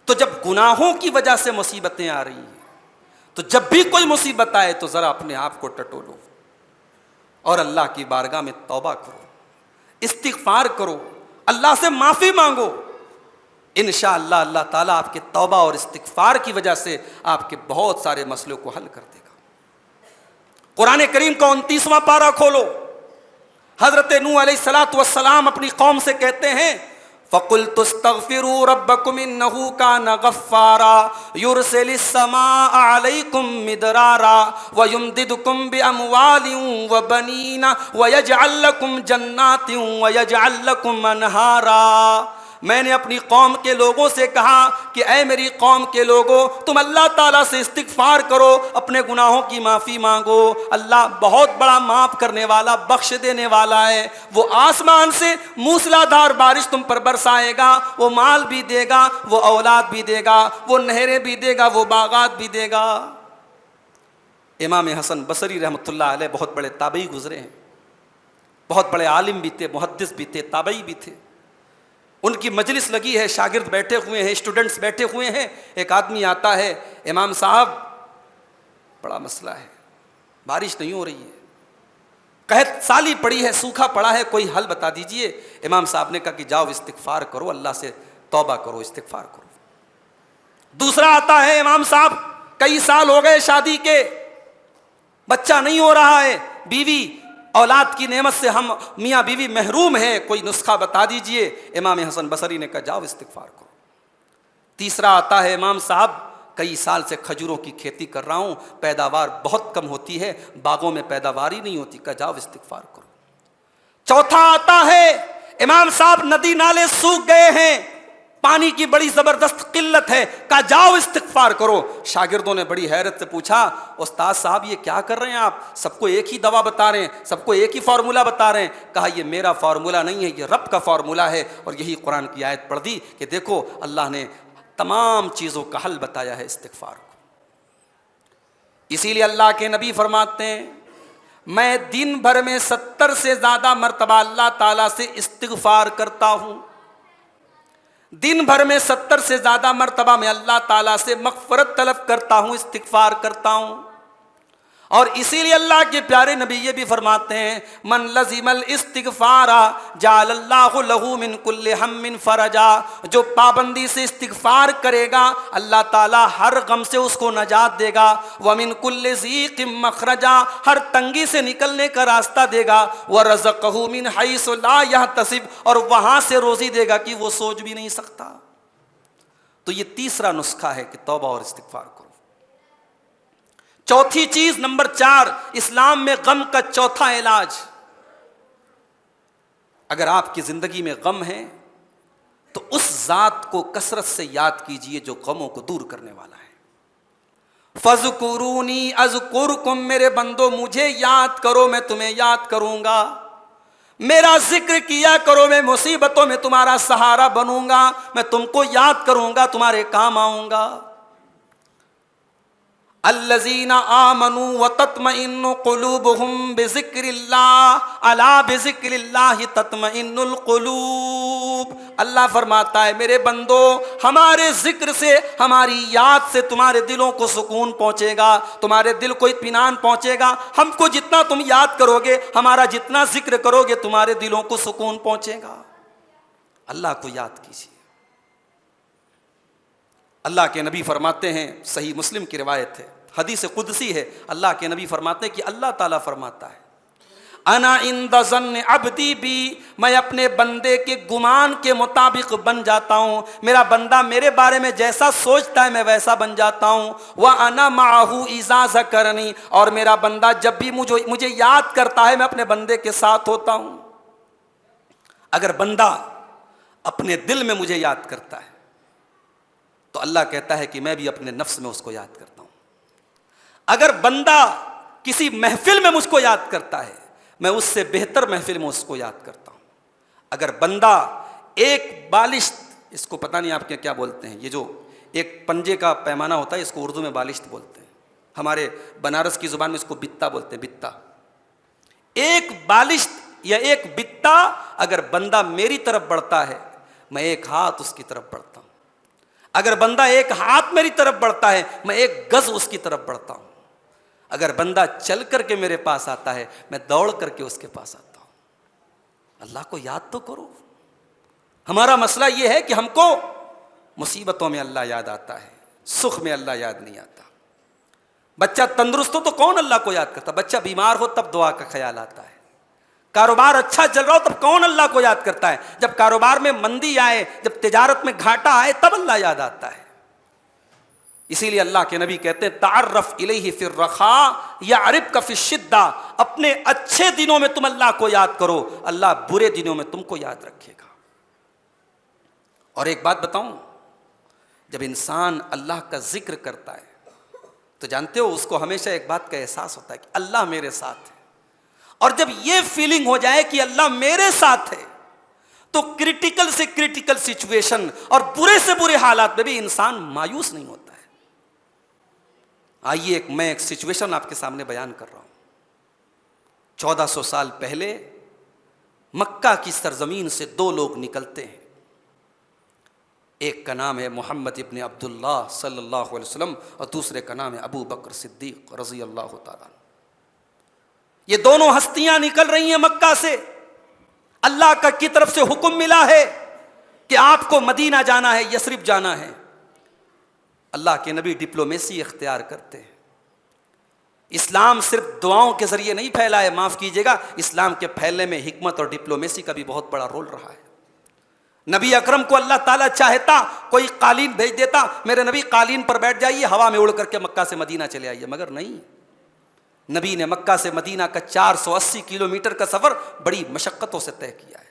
تو جب گناہوں کی وجہ سے مصیبتیں آ رہی ہیں، تو جب بھی کوئی مصیبت آئے تو ذرا اپنے آپ کو ٹٹولو اور اللہ کی بارگاہ میں توبہ کرو، استغفار کرو، اللہ سے معافی مانگو۔ انشاءاللہ اللہ تعالیٰ آپ کے توبہ اور استغفار کی وجہ سے آپ کے بہت سارے مسئلوں کو حل کر دے گا۔ قرآن کریم کا 29واں پارہ کھولو، حضرت نوح علیہ السلام اپنی قوم سے کہتے ہیں فَقُلْتُ اسْتَغْفِرُوا رَبَّكُمْ إِنَّهُ كَانَ غَفَّارًا يُرْسِلِ السَّمَاءَ عَلَيْكُمْ مِدْرَارًا وَيُمْدِدْكُمْ بِأَمْوَالٍ وَبَنِينَ وَيَجْعَلْ لَكُمْ جَنَّاتٍ وَيَجْعَلْ لَكُمْ أَنْهَارًا۔ میں نے اپنی قوم کے لوگوں سے کہا کہ اے میری قوم کے لوگوں، تم اللہ تعالیٰ سے استغفار کرو، اپنے گناہوں کی معافی مانگو، اللہ بہت بڑا معاف کرنے والا، بخش دینے والا ہے۔ وہ آسمان سے موسلادھار بارش تم پر برسائے گا، وہ مال بھی دے گا، وہ اولاد بھی دے گا، وہ نہریں بھی دے گا، وہ باغات بھی دے گا۔ امام حسن بصری رحمۃ اللہ علیہ بہت بڑے تابعی گزرے ہیں، بہت بڑے عالم بھی تھے، محدث بھی تھے، تابعی بھی تھے۔ ان کی مجلس لگی ہے، شاگرد بیٹھے ہوئے ہیں، اسٹوڈنٹس بیٹھے ہوئے ہیں، ایک آدمی آتا ہے، امام صاحب بڑا مسئلہ ہے، بارش نہیں ہو رہی ہے، قحط سالی پڑی ہے، سوکھا پڑا ہے، کوئی حل بتا دیجئے۔ امام صاحب نے کہا کہ جاؤ استغفار کرو، اللہ سے توبہ کرو، استغفار کرو۔ دوسرا آتا ہے، امام صاحب کئی سال ہو گئے شادی کے، بچہ نہیں ہو رہا ہے، بیوی اولاد کی نعمت سے ہم میاں بیوی محروم ہیں، کوئی نسخہ بتا دیجئے۔ امام حسن بصری نے کہا جاؤ استغفار کرو۔ تیسرا آتا ہے، امام صاحب کئی سال سے کھجوروں کی کھیتی کر رہا ہوں، پیداوار بہت کم ہوتی ہے، باغوں میں پیداوار ہی نہیں ہوتی، کہا جاؤ استغفار کرو۔ چوتھا آتا ہے، امام صاحب ندی نالے سوکھ گئے ہیں، پانی کی بڑی زبردست قلت ہے، کہا جاؤ استغفار کرو۔ شاگردوں نے بڑی حیرت سے پوچھا استاد صاحب یہ کیا کر رہے ہیں آپ، سب کو ایک ہی دوا بتا رہے ہیں، سب کو ایک ہی فارمولہ بتا رہے ہیں۔ کہا یہ میرا فارمولہ نہیں ہے، یہ رب کا فارمولہ ہے، اور یہی قرآن کی آیت پڑھ دی کہ دیکھو اللہ نے تمام چیزوں کا حل بتایا ہے استغفار کو۔ اسی لیے اللہ کے نبی فرماتے ہیں میں دن بھر میں 70 سے زیادہ مرتبہ اللہ تعالیٰ سے استغفار کرتا ہوں، دن بھر میں 70 سے زیادہ مرتبہ میں اللہ تعالیٰ سے مغفرت طلب کرتا ہوں، استغفار کرتا ہوں۔ اور اسی لیے اللہ کے پیارے نبی یہ بھی فرماتے ہیں من لزم الاستغفار جعل اللہ لہ من کل ہم فرجا، جو پابندی سے استغفار کرے گا اللہ تعالیٰ ہر غم سے اس کو نجات دے گا، ومن کل ضیق مخرجا، ہر تنگی سے نکلنے کا راستہ دے گا، ورزقہ من حیث لا یحتسب، اور وہاں سے روزی دے گا کہ وہ سوچ بھی نہیں سکتا۔ تو یہ تیسرا نسخہ ہے کہ توبہ اور استغفار کرو۔ چوتھی چیز نمبر 4، اسلام میں غم کا چوتھا علاج، اگر آپ کی زندگی میں غم ہے تو اس ذات کو کثرت سے یاد کیجئے جو غموں کو دور کرنے والا ہے. فَاذْكُرُونِي أَذْكُرْكُمْ، میرے بندو مجھے یاد کرو میں تمہیں یاد کروں گا. میرا ذکر کیا کرو، میں مصیبتوں میں تمہارا سہارا بنوں گا، میں تم کو یاد کروں گا، تمہارے کام آؤں گا. الذین آمنوا وتطمئن قلوبهم بذکر اللہ الا بذکر اللہ تطمئن القلوب. اللہ فرماتا ہے میرے بندو ہمارے ذکر سے، ہماری یاد سے تمہارے دلوں کو سکون پہنچے گا، تمہارے دل کو اطمینان پہنچے گا. ہم کو جتنا تم یاد کرو گے، ہمارا جتنا ذکر کرو گے، تمہارے دلوں کو سکون پہنچے گا. اللہ کو یاد کیجیے. اللہ کے نبی فرماتے ہیں، صحیح مسلم کی روایت ہے، حدیث قدسی ہے، اللہ کے نبی فرماتے ہیں کہ اللہ تعالیٰ فرماتا ہے انا عند ظن عبدی بی، میں اپنے بندے کے گمان کے مطابق بن جاتا ہوں. میرا بندہ میرے بارے میں جیسا سوچتا ہے میں ویسا بن جاتا ہوں. وَأَنَا مَعَهُ إِذَا ذَكَرَنِي، اور میرا بندہ جب بھی مجھے یاد کرتا ہے میں اپنے بندے کے ساتھ ہوتا ہوں. اگر بندہ اپنے دل میں مجھے یاد کرتا ہے تو اللہ کہتا ہے کہ میں بھی اپنے نفس میں اس کو یاد کرتا ہوں. اگر بندہ کسی محفل میں مجھ کو یاد کرتا ہے میں اس سے بہتر محفل میں اس کو یاد کرتا ہوں. اگر بندہ ایک بالشت، اس کو پتہ نہیں آپ کے کیا بولتے ہیں، یہ جو ایک پنجے کا پیمانہ ہوتا ہے اس کو اردو میں بالشت بولتے ہیں، ہمارے بنارس کی زبان میں اس کو بتا بولتے ہیں، بتا. ایک بالشت یا ایک بتا اگر بندہ میری طرف بڑھتا ہے میں ایک ہاتھ اس کی طرف بڑھتا ہوں. اگر بندہ ایک ہاتھ میری طرف بڑھتا ہے میں ایک گز اس کی طرف بڑھتا ہوں. اگر بندہ چل کر کے میرے پاس آتا ہے میں دوڑ کر کے اس کے پاس آتا ہوں. اللہ کو یاد تو کرو. ہمارا مسئلہ یہ ہے کہ ہم کو مصیبتوں میں اللہ یاد آتا ہے، سکھ میں اللہ یاد نہیں آتا. بچہ تندرست ہو تو کون اللہ کو یاد کرتا؟ بچہ بیمار ہو تب دعا کا خیال آتا ہے. کاروبار اچھا چل رہا ہو تب کون اللہ کو یاد کرتا ہے؟ جب کاروبار میں مندی آئے، جب تجارت میں گھاٹا آئے تب اللہ یاد آتا ہے. اسی لیے اللہ کے نبی کہتے ہیں تعرف الیہ فی الرخاء یعرفک فی الشدہ، اپنے اچھے دنوں میں تم اللہ کو یاد کرو، اللہ برے دنوں میں تم کو یاد رکھے گا. اور ایک بات بتاؤں، جب انسان اللہ کا ذکر کرتا ہے تو جانتے ہو اس کو ہمیشہ ایک بات کا احساس ہوتا ہے کہ اللہ میرے ساتھ ہے. اور جب یہ فیلنگ ہو جائے کہ اللہ میرے ساتھ ہے تو کرٹیکل سے کرٹیکل سچویشن اور برے سے برے حالات میں بھی انسان مایوس نہیں ہوتا ہے. آئیے میں ایک سچویشن آپ کے سامنے بیان کر رہا ہوں. 1400 سال پہلے مکہ کی سرزمین سے دو لوگ نکلتے ہیں. ایک کا نام ہے محمد ابن عبداللہ صلی اللہ علیہ وسلم اور دوسرے کا نام ہے ابو بکر صدیق رضی اللہ تعالیٰ. یہ دونوں ہستیاں نکل رہی ہیں مکہ سے. اللہ کا کی طرف سے حکم ملا ہے کہ آپ کو مدینہ جانا ہے، یثرب جانا ہے. اللہ کے نبی ڈپلومیسی اختیار کرتے ہیں. اسلام صرف دعاؤں کے ذریعے نہیں پھیلا ہے، معاف کیجیے گا، اسلام کے پھیلنے میں حکمت اور ڈپلومیسی کا بھی بہت بڑا رول رہا ہے. نبی اکرم کو اللہ تعالیٰ چاہتا کوئی قالین بھیج دیتا، میرے نبی قالین پر بیٹھ جائیے ہوا میں اڑ کر کے مکہ سے مدینہ چلے آئیے، مگر نہیں. نبی نے مکہ سے مدینہ کا 480 کلومیٹر کا سفر بڑی مشقتوں سے طے کیا ہے.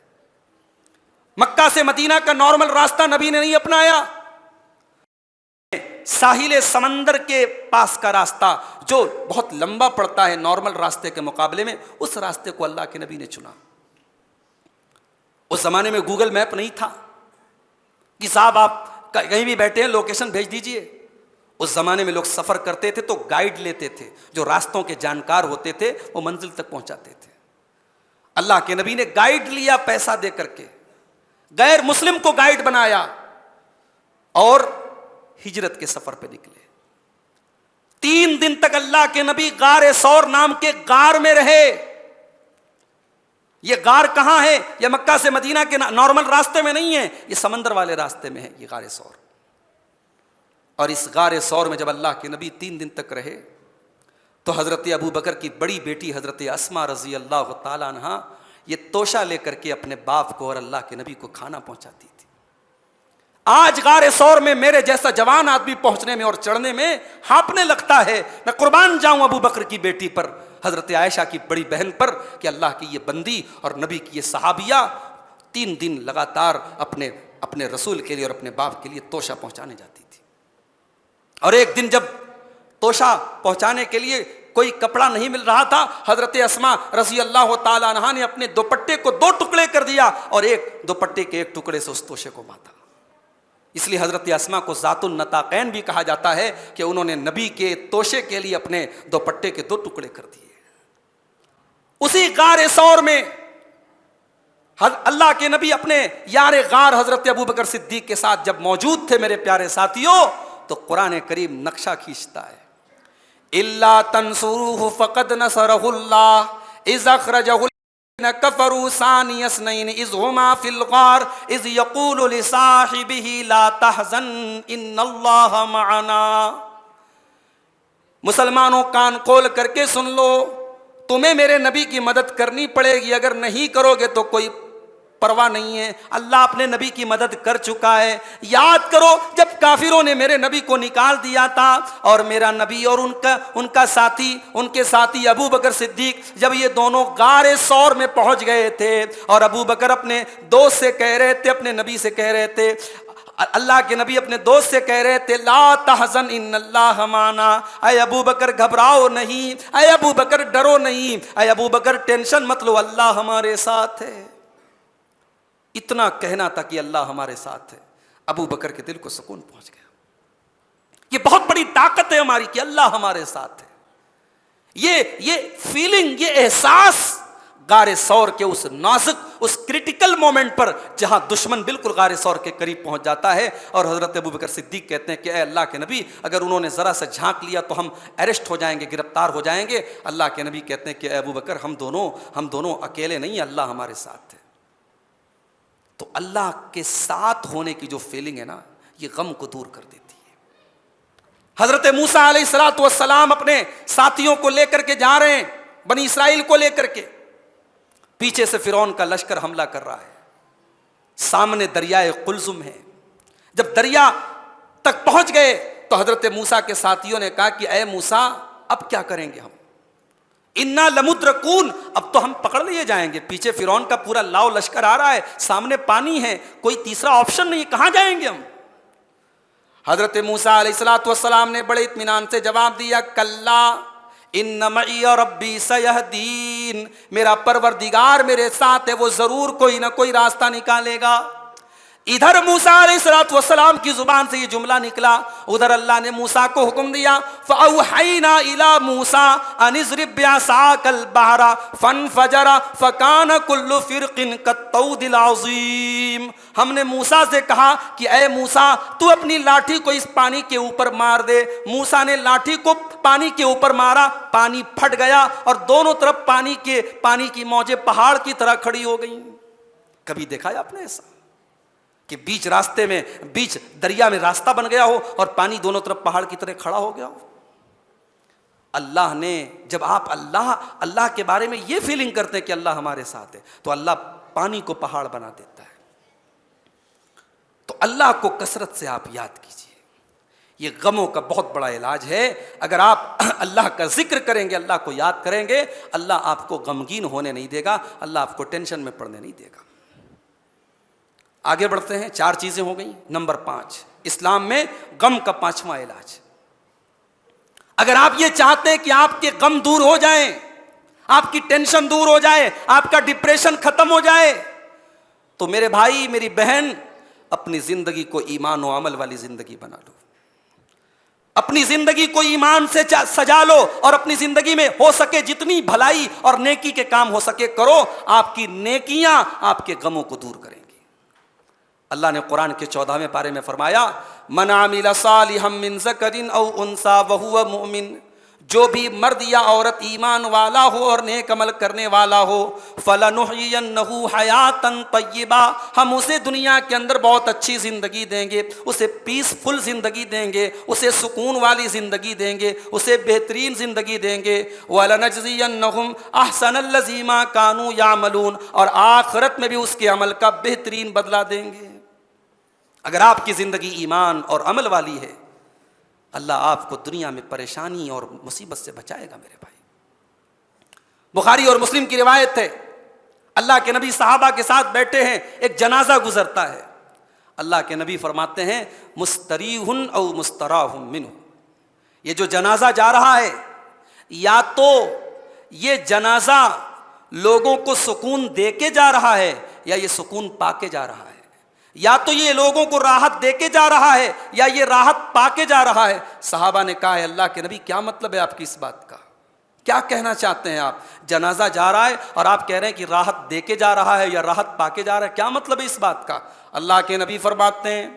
مکہ سے مدینہ کا نارمل راستہ نبی نے نہیں اپنایا. ساحل سمندر کے پاس کا راستہ جو بہت لمبا پڑتا ہے نارمل راستے کے مقابلے میں، اس راستے کو اللہ کے نبی نے چنا. اس زمانے میں گوگل میپ نہیں تھا کہ صاحب آپ کہیں بھی بیٹھے ہیں لوکیشن بھیج دیجئے. اس زمانے میں لوگ سفر کرتے تھے تو گائیڈ لیتے تھے، جو راستوں کے جانکار ہوتے تھے وہ منزل تک پہنچاتے تھے. اللہ کے نبی نے گائیڈ لیا پیسہ دے کر کے، غیر مسلم کو گائیڈ بنایا اور ہجرت کے سفر پہ نکلے. 3 دن تک اللہ کے نبی غار ثور نام کے غار میں رہے. یہ غار کہاں ہے؟ یہ مکہ سے مدینہ کے نارمل راستے میں نہیں ہے، یہ سمندر والے راستے میں ہے یہ غار ثور. اور اس غار ثور میں جب اللہ کے نبی 3 دن تک رہے تو حضرت ابو بکر کی بڑی بیٹی حضرت اسماء رضی اللہ تعالیٰ عنہا یہ توشہ لے کر کے اپنے باپ کو اور اللہ کے نبی کو کھانا پہنچاتی تھی. آج غار ثور میں میرے جیسا جوان آدمی پہنچنے میں اور چڑھنے میں ہانپنے لگتا ہے. میں قربان جاؤں ابو بکر کی بیٹی پر، حضرت عائشہ کی بڑی بہن پر، کہ اللہ کی یہ بندی اور نبی کی یہ صحابیہ 3 دن لگاتار اپنے رسول کے لیے اور اپنے باپ کے لیے توشہ پہنچانے جاتی تھی. اور ایک دن جب توشہ پہنچانے کے لیے کوئی کپڑا نہیں مل رہا تھا, حضرت اسماء رضی اللہ تعالی عنہا نے اپنے دوپٹے کو 2 ٹکڑے کر دیا اور ایک دوپٹے کے ایک ٹکڑے سے اس توشے کو باندھا. اس لیے حضرت اسماء کو ذات النطاقین بھی کہا جاتا ہے کہ انہوں نے نبی کے توشے کے لیے اپنے دوپٹے کے 2 ٹکڑے کر دیے. اسی غار ثور میں اللہ کے نبی اپنے یار غار حضرت ابوبکر صدیق کے ساتھ جب موجود تھے میرے پیارے ساتھیوں, تو قرآن کریم نقشہ کھینچتا ہے, الا تنصروه فقد نصره الله اذ اخرجه الذين كفروا ثاني اثنين اذ هما في الغار اذ يقول لصاحبه لا تحزن ان الله معنا. مسلمانوں کان کھول کر کے سن لو, تمہیں میرے نبی کی مدد کرنی پڑے گی, اگر نہیں کرو گے تو کوئی پرواہ نہیں ہے, اللہ اپنے نبی کی مدد کر چکا ہے. یاد کرو جب کافروں نے میرے نبی کو نکال دیا تھا اور میرا نبی اور ان کے ساتھی ابو بکر صدیق جب یہ دونوں غار ثور میں پہنچ گئے تھے, اور ابو بکر اپنے دوست سے کہہ رہے تھے, اپنے نبی سے کہہ رہے تھے, اللہ کے نبی اپنے دوست سے کہہ رہے تھے لا تحزن ان اللہ معنا, اے ابو بکر گھبراؤ نہیں, اے ابو بکر ڈرو نہیں, اے ابو بکر ٹینشن مت لو, اللہ ہمارے ساتھ ہے. اتنا کہنا تھا کہ اللہ ہمارے ساتھ ہے, ابو بکر کے دل کو سکون پہنچ گیا. یہ بہت بڑی طاقت ہے ہماری کہ اللہ ہمارے ساتھ ہے. یہ فیلنگ, یہ احساس غار ثور کے اس نازک, اس کریٹیکل مومنٹ پر جہاں دشمن بالکل غار ثور کے قریب پہنچ جاتا ہے, اور حضرت ابو بکر صدیق کہتے ہیں کہ اے اللہ کے نبی اگر انہوں نے ذرا سا جھانک لیا تو ہم اریسٹ ہو جائیں گے, گرفتار ہو جائیں گے. اللہ کے نبی کہتے ہیں کہ اے ابو بکر ہم دونوں اکیلے نہیں, اللہ ہمارے ساتھ ہے. تو اللہ کے ساتھ ہونے کی جو فیلنگ ہے نا, یہ غم کو دور کر دیتی ہے. حضرت موسیٰ علیہ الصلوۃ والسلام اپنے ساتھیوں کو لے کر کے جا رہے ہیں, بنی اسرائیل کو لے کر کے. پیچھے سے فرعون کا لشکر حملہ کر رہا ہے, سامنے دریائے قلزم ہے. جب دریا تک پہنچ گئے تو حضرت موسیٰ کے ساتھیوں نے کہا کہ اے موسیٰ اب کیا کریں گے ہم, انا لمدرکون, اب تو ہم پکڑ لیے جائیں گے. پیچھے فرعون کا پورا لاؤ لشکر آ رہا ہے, سامنے پانی ہے, کوئی تیسرا آپشن نہیں, کہاں جائیں گے ہم. حضرت موسیٰ علیہ الصلوۃ والسلام نے بڑے اطمینان سے جواب دیا کلا ان معی ربی سیہدین, میرا پروردگار میرے ساتھ ہے, وہ ضرور کوئی نہ کوئی راستہ نکالے گا. ادھر موسیٰ علیہ الصلوۃ والسلام کی زبان سے یہ جملہ نکلا, ادھر اللہ نے موسیٰ کو حکم دیا فأوحینا الی موسیٰ ان اضرب بعصاک البحر فانفجر فکان کل فرق کالطود العظیم. ہم نے موسیٰ سے کہا کہ اے موسیٰ تو اپنی لاٹھی کو اس پانی کے اوپر مار دے. موسیٰ نے لاٹھی کو پانی کے اوپر مارا, پانی پھٹ گیا اور دونوں طرف پانی کی موجیں پہاڑ کی طرح کھڑی ہو گئیں. کبھی دیکھا ہے آپ نے ایسا کہ بیچ دریا میں راستہ بن گیا ہو اور پانی دونوں طرف پہاڑ کی طرح کھڑا ہو گیا ہو؟ اللہ نے, جب آپ اللہ کے بارے میں یہ فیلنگ کرتے ہیں کہ اللہ ہمارے ساتھ ہے, تو اللہ پانی کو پہاڑ بنا دیتا ہے. تو اللہ کو کثرت سے آپ یاد کیجئے, یہ غموں کا بہت بڑا علاج ہے. اگر آپ اللہ کا ذکر کریں گے, اللہ کو یاد کریں گے, اللہ آپ کو غمگین ہونے نہیں دے گا, اللہ آپ کو ٹینشن میں پڑنے نہیں دے گا. آگے بڑھتے ہیں, 4 چیزیں ہو گئیں. نمبر 5, اسلام میں غم کا 5واں علاج. اگر آپ یہ چاہتے ہیں کہ آپ کے غم دور ہو جائیں, آپ کی ٹینشن دور ہو جائے, آپ کا ڈپریشن ختم ہو جائے, تو میرے بھائی میری بہن اپنی زندگی کو ایمان و عمل والی زندگی بنا لو. اپنی زندگی کو ایمان سے سجا لو اور اپنی زندگی میں ہو سکے جتنی بھلائی اور نیکی کے کام ہو سکے کرو. آپ کی نیکیاں آپ کے غموں کو دور کریں گی. اللہ نے قرآن کے 14ویں پارے میں فرمایا من عمل صالحا من ذکر او انثی وهو مؤمن, جو بھی مرد یا عورت ایمان والا ہو اور نیک عمل کرنے والا ہو, فَلَنُحْيِيَنَّهُ حَيَاةً طَيِّبَةً, ہم اسے دنیا کے اندر بہت اچھی زندگی دیں گے, اسے پیسفل زندگی دیں گے, اسے سکون والی زندگی دیں گے, اسے بہترین زندگی دیں گے. وَلَنَجْزِيَنَّهُمْ أَحْسَنَ الَّذِي مَا كَانُوا يَعْمَلُونَ, اور آخرت میں بھی اس کے عمل کا بہترین بدلہ دیں گے. اگر آپ کی زندگی ایمان اور عمل والی ہے, اللہ آپ کو دنیا میں پریشانی اور مصیبت سے بچائے گا. میرے بھائی, بخاری اور مسلم کی روایت ہے, اللہ کے نبی صحابہ کے ساتھ بیٹھے ہیں، ایک جنازہ گزرتا ہے، اللہ کے نبی فرماتے ہیں مستریح او مستراح منہ، یہ جو جنازہ جا رہا ہے یا تو یہ جنازہ لوگوں کو سکون دے کے جا رہا ہے یا یہ سکون پا کے جا رہا ہے، یا تو یہ لوگوں کو راحت دے کے جا رہا ہے یا یہ راحت پا کے جا رہا ہے۔ صحابہ نے کہا ہے اللہ کے نبی کیا مطلب ہے آپ کی اس بات کا، کیا کہنا چاہتے ہیں آپ؟ جنازہ جا رہا ہے اور آپ کہہ رہے ہیں کہ راحت دے کے جا رہا ہے یا راحت پا کے جا رہا ہے، کیا مطلب ہے اس بات کا؟ اللہ کے نبی فرماتے ہیں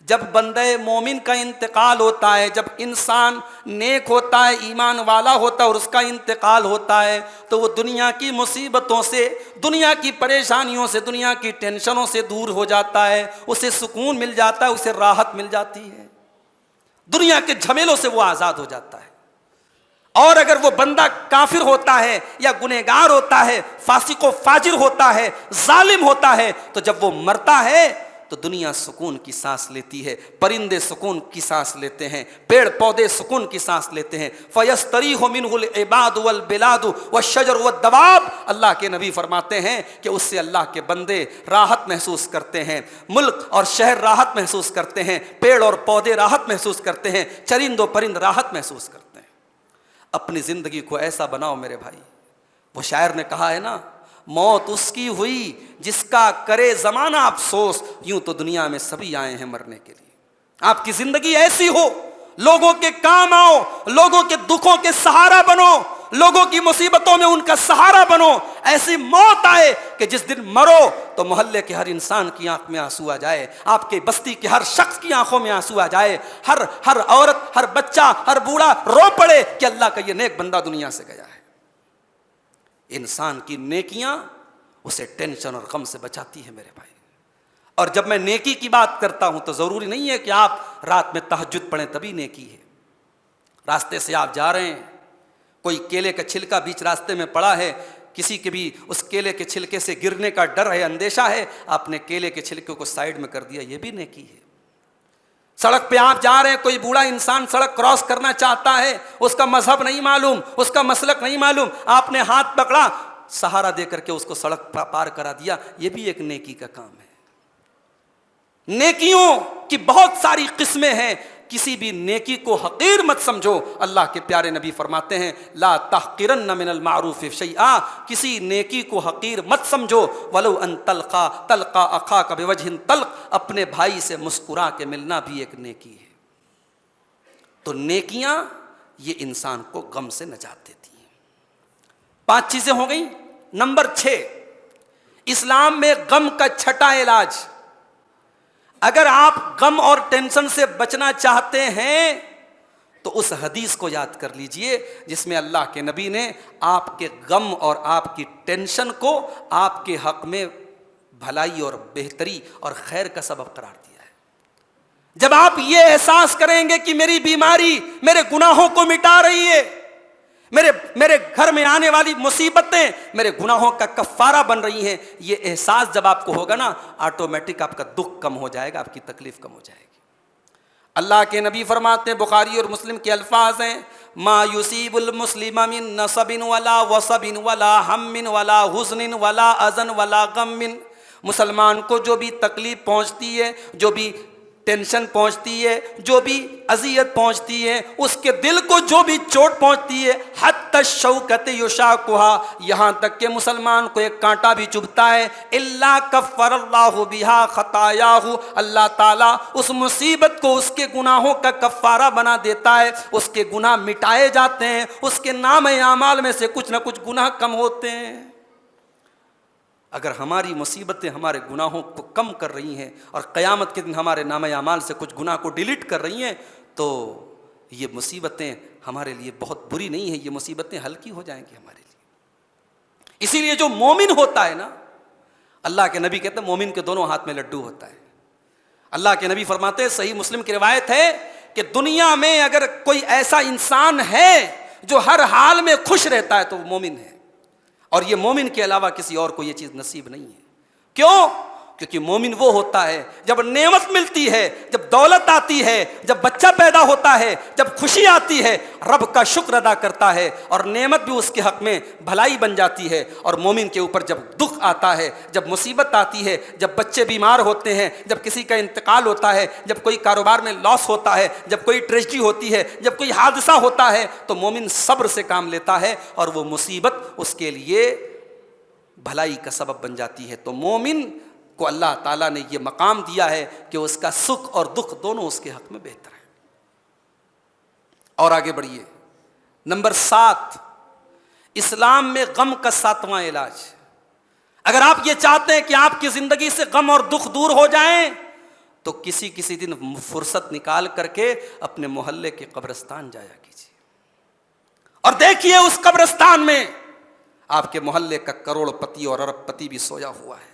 جب بندہ مومن کا انتقال ہوتا ہے، جب انسان نیک ہوتا ہے، ایمان والا ہوتا ہے اور اس کا انتقال ہوتا ہے تو وہ دنیا کی مصیبتوں سے، دنیا کی پریشانیوں سے، دنیا کی ٹینشنوں سے دور ہو جاتا ہے، اسے سکون مل جاتا ہے، اسے راحت مل جاتی ہے، دنیا کے جھمیلوں سے وہ آزاد ہو جاتا ہے۔ اور اگر وہ بندہ کافر ہوتا ہے یا گنہگار ہوتا ہے، فاسق و فاجر ہوتا ہے، ظالم ہوتا ہے، تو جب وہ مرتا ہے تو دنیا سکون کی سانس لیتی ہے، پرندے سکون کی سانس لیتے ہیں، پیڑ پودے سکون کی سانس لیتے ہیں۔ فَيَسْتَرِيحُ مِنْهُ الْعِبَادُ وَالْبِلَادُ وَالشَّجَرُ وَالدَّوَابُ، اللہ کے نبی فرماتے ہیں کہ اس سے اللہ کے بندے راحت محسوس کرتے ہیں، ملک اور شہر راحت محسوس کرتے ہیں، پیڑ اور پودے راحت محسوس کرتے ہیں، چرند و پرند راحت محسوس کرتے ہیں۔ اپنی زندگی کو ایسا بناؤ میرے بھائی، وہ شاعر نے کہا ہے نا، موت اس کی ہوئی جس کا کرے زمانہ افسوس، یوں تو دنیا میں سبھی آئے ہیں مرنے کے لیے۔ آپ کی زندگی ایسی ہو، لوگوں کے کام آؤ، لوگوں کے دکھوں کے سہارا بنو، لوگوں کی مصیبتوں میں ان کا سہارا بنو، ایسی موت آئے کہ جس دن مرو تو محلے کے ہر انسان کی آنکھ میں آنسو آ جائے، آپ کے بستی کے ہر شخص کی آنکھوں میں آنسو آ جائے، ہر عورت، ہر بچہ، ہر بوڑھا رو پڑے کہ اللہ کا یہ نیک بندہ دنیا سے گیا ہے۔ انسان کی نیکیاں اسے ٹینشن اور غم سے بچاتی ہے میرے بھائی۔ اور جب میں نیکی کی بات کرتا ہوں تو ضروری نہیں ہے کہ آپ رات میں تہجد پڑھیں تبھی نیکی ہے۔ راستے سے آپ جا رہے ہیں، کوئی کیلے کا چھلکا بیچ راستے میں پڑا ہے، کسی کے بھی اس کیلے کے چھلکے سے گرنے کا ڈر ہے، اندیشہ ہے، آپ نے کیلے کے چھلکے کو سائیڈ میں کر دیا، یہ بھی نیکی ہے۔ سڑک پہ آپ جا رہے ہیں، کوئی بوڑھا انسان سڑک کراس کرنا چاہتا ہے، اس کا مذہب نہیں معلوم، اس کا مسلک نہیں معلوم، آپ نے ہاتھ پکڑا، سہارا دے کر کے اس کو سڑک پار کرا دیا، یہ بھی ایک نیکی کا کام ہے۔ نیکیوں کی بہت ساری قسمیں ہیں، کسی بھی نیکی کو حقیر مت سمجھو۔ اللہ کے پیارے نبی فرماتے ہیں لا تحقرن من المعروف شیئا، کسی نیکی کو حقیر مت سمجھو، ولو ان تلقا اخاک بوجہ طلق، اپنے بھائی سے مسکرا کے ملنا بھی ایک نیکی ہے۔ تو نیکیاں یہ انسان کو غم سے نجات دیتی ہیں۔ 5 چیزیں ہو گئیں۔ نمبر 6، اسلام میں غم کا چھٹا علاج۔ اگر آپ غم اور ٹینشن سے بچنا چاہتے ہیں تو اس حدیث کو یاد کر لیجئے جس میں اللہ کے نبی نے آپ کے غم اور آپ کی ٹینشن کو آپ کے حق میں بھلائی اور بہتری اور خیر کا سبب قرار دیا ہے۔ جب آپ یہ احساس کریں گے کہ میری بیماری میرے گناہوں کو مٹا رہی ہے، میرے گھر میں آنے والی مصیبتیں میرے گناہوں کا کفارہ بن رہی ہیں، یہ احساس جب آپ کو ہوگا نا، آٹومیٹک آپ کا دکھ کم ہو جائے گا، آپ کی تکلیف کم ہو جائے گی۔ اللہ کے نبی فرماتے ہیں، بخاری اور مسلم کے الفاظ ہیں، ما یصیب المسلم من نصب ولا وصب ولا ہم ولا حزن ولا اذن ولا غم، مسلمان کو جو بھی تکلیف پہنچتی ہے، جو بھی ٹینشن پہنچتی ہے، جو بھی اذیت پہنچتی ہے، اس کے دل کو جو بھی چوٹ پہنچتی ہے، حتی الشوکۃ یشاقھا، یہاں تک کہ مسلمان کو ایک کانٹا بھی چبھتا ہے، الا کفر اللہ بہا خطایاہ، اللہ تعالیٰ اس مصیبت کو اس کے گناہوں کا کفارہ بنا دیتا ہے، اس کے گناہ مٹائے جاتے ہیں، اس کے نام اعمال میں سے کچھ نہ کچھ گناہ کم ہوتے ہیں۔ اگر ہماری مصیبتیں ہمارے گناہوں کو کم کر رہی ہیں اور قیامت کے دن ہمارے نامہ اعمال سے کچھ گناہ کو ڈیلیٹ کر رہی ہیں تو یہ مصیبتیں ہمارے لیے بہت بری نہیں ہیں، یہ مصیبتیں ہلکی ہو جائیں گی ہمارے لیے۔ اسی لیے جو مومن ہوتا ہے نا، اللہ کے نبی کہتے ہیں مومن کے دونوں ہاتھ میں لڈو ہوتا ہے۔ اللہ کے نبی فرماتے ہیں، صحیح مسلم کی روایت ہے کہ دنیا میں اگر کوئی ایسا انسان ہے جو ہر حال میں خوش رہتا ہے تو وہ مومن ہے، اور یہ مومن کے علاوہ کسی اور کو یہ چیز نصیب نہیں ہے۔ کیوں؟ کیونکہ مومن وہ ہوتا ہے جب نعمت ملتی ہے، جب دولت آتی ہے، جب بچہ پیدا ہوتا ہے، جب خوشی آتی ہے، رب کا شکر ادا کرتا ہے اور نعمت بھی اس کے حق میں بھلائی بن جاتی ہے۔ اور مومن کے اوپر جب دکھ آتا ہے، جب مصیبت آتی ہے، جب بچے بیمار ہوتے ہیں، جب کسی کا انتقال ہوتا ہے، جب کوئی کاروبار میں لاس ہوتا ہے، جب کوئی ٹریجڈی ہوتی ہے، جب کوئی حادثہ ہوتا ہے، تو مومن صبر سے کام لیتا ہے اور وہ مصیبت اس کے لیے بھلائی کا سبب بن جاتی ہے۔ تو مومن کو اللہ تعالیٰ نے یہ مقام دیا ہے کہ اس کا سکھ اور دکھ دونوں اس کے حق میں بہتر ہیں۔ اور آگے بڑھیے، نمبر 7، اسلام میں غم کا 7واں علاج۔ اگر آپ یہ چاہتے ہیں کہ آپ کی زندگی سے غم اور دکھ دور ہو جائیں تو کسی دن فرصت نکال کر کے اپنے محلے کے قبرستان جایا کیجیے اور دیکھیے اس قبرستان میں آپ کے محلے کا کروڑ پتی اور ارب پتی بھی سویا ہوا ہے،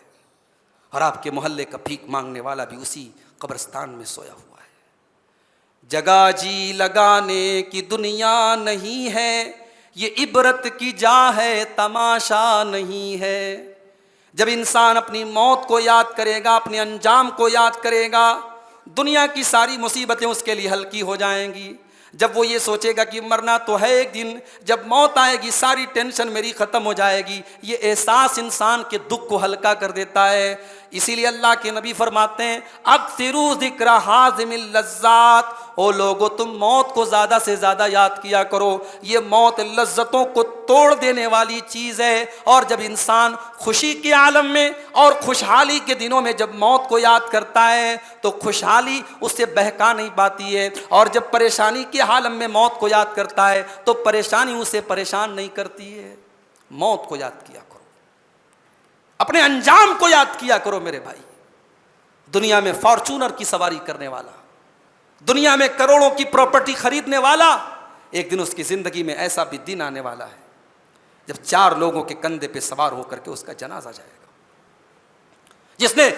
اور آپ کے محلے کا بھیک مانگنے والا بھی اسی قبرستان میں سویا ہوا ہے۔ جگہ جی لگانے کی دنیا نہیں ہے، یہ عبرت کی جا ہے، تماشا نہیں ہے۔ جب انسان اپنی موت کو یاد کرے گا، اپنے انجام کو یاد کرے گا، دنیا کی ساری مصیبتیں اس کے لیے ہلکی ہو جائیں گی۔ جب وہ یہ سوچے گا کہ مرنا تو ہے ایک دن، جب موت آئے گی ساری ٹینشن میری ختم ہو جائے گی، یہ احساس انسان کے دکھ کو ہلکا کر دیتا ہے۔ اسی لیے اللہ کے نبی فرماتے ہیں اکثروا ذکر حازم اللذات، او لوگو تم موت کو زیادہ سے زیادہ یاد کیا کرو، یہ موت لذتوں کو توڑ دینے والی چیز ہے۔ اور جب انسان خوشی کے عالم میں اور خوشحالی کے دنوں میں جب موت کو یاد کرتا ہے تو خوشحالی اس سے بہکا نہیں پاتی ہے، اور جب پریشانی کے عالم میں موت کو یاد کرتا ہے تو پریشانی اسے پریشان نہیں کرتی ہے۔ موت کو یاد کیا کرو، اپنے انجام کو یاد کیا کرو میرے بھائی۔ دنیا میں فارچونر کی سواری کرنے والا، دنیا میں کروڑوں کی پراپرٹی خریدنے والا، ایک دن اس کی زندگی میں ایسا بھی دن آنے والا ہے جب 4 لوگوں کے کندھے پہ سوار ہو کر کے اس کا جنازہ جائے گا۔ جس نے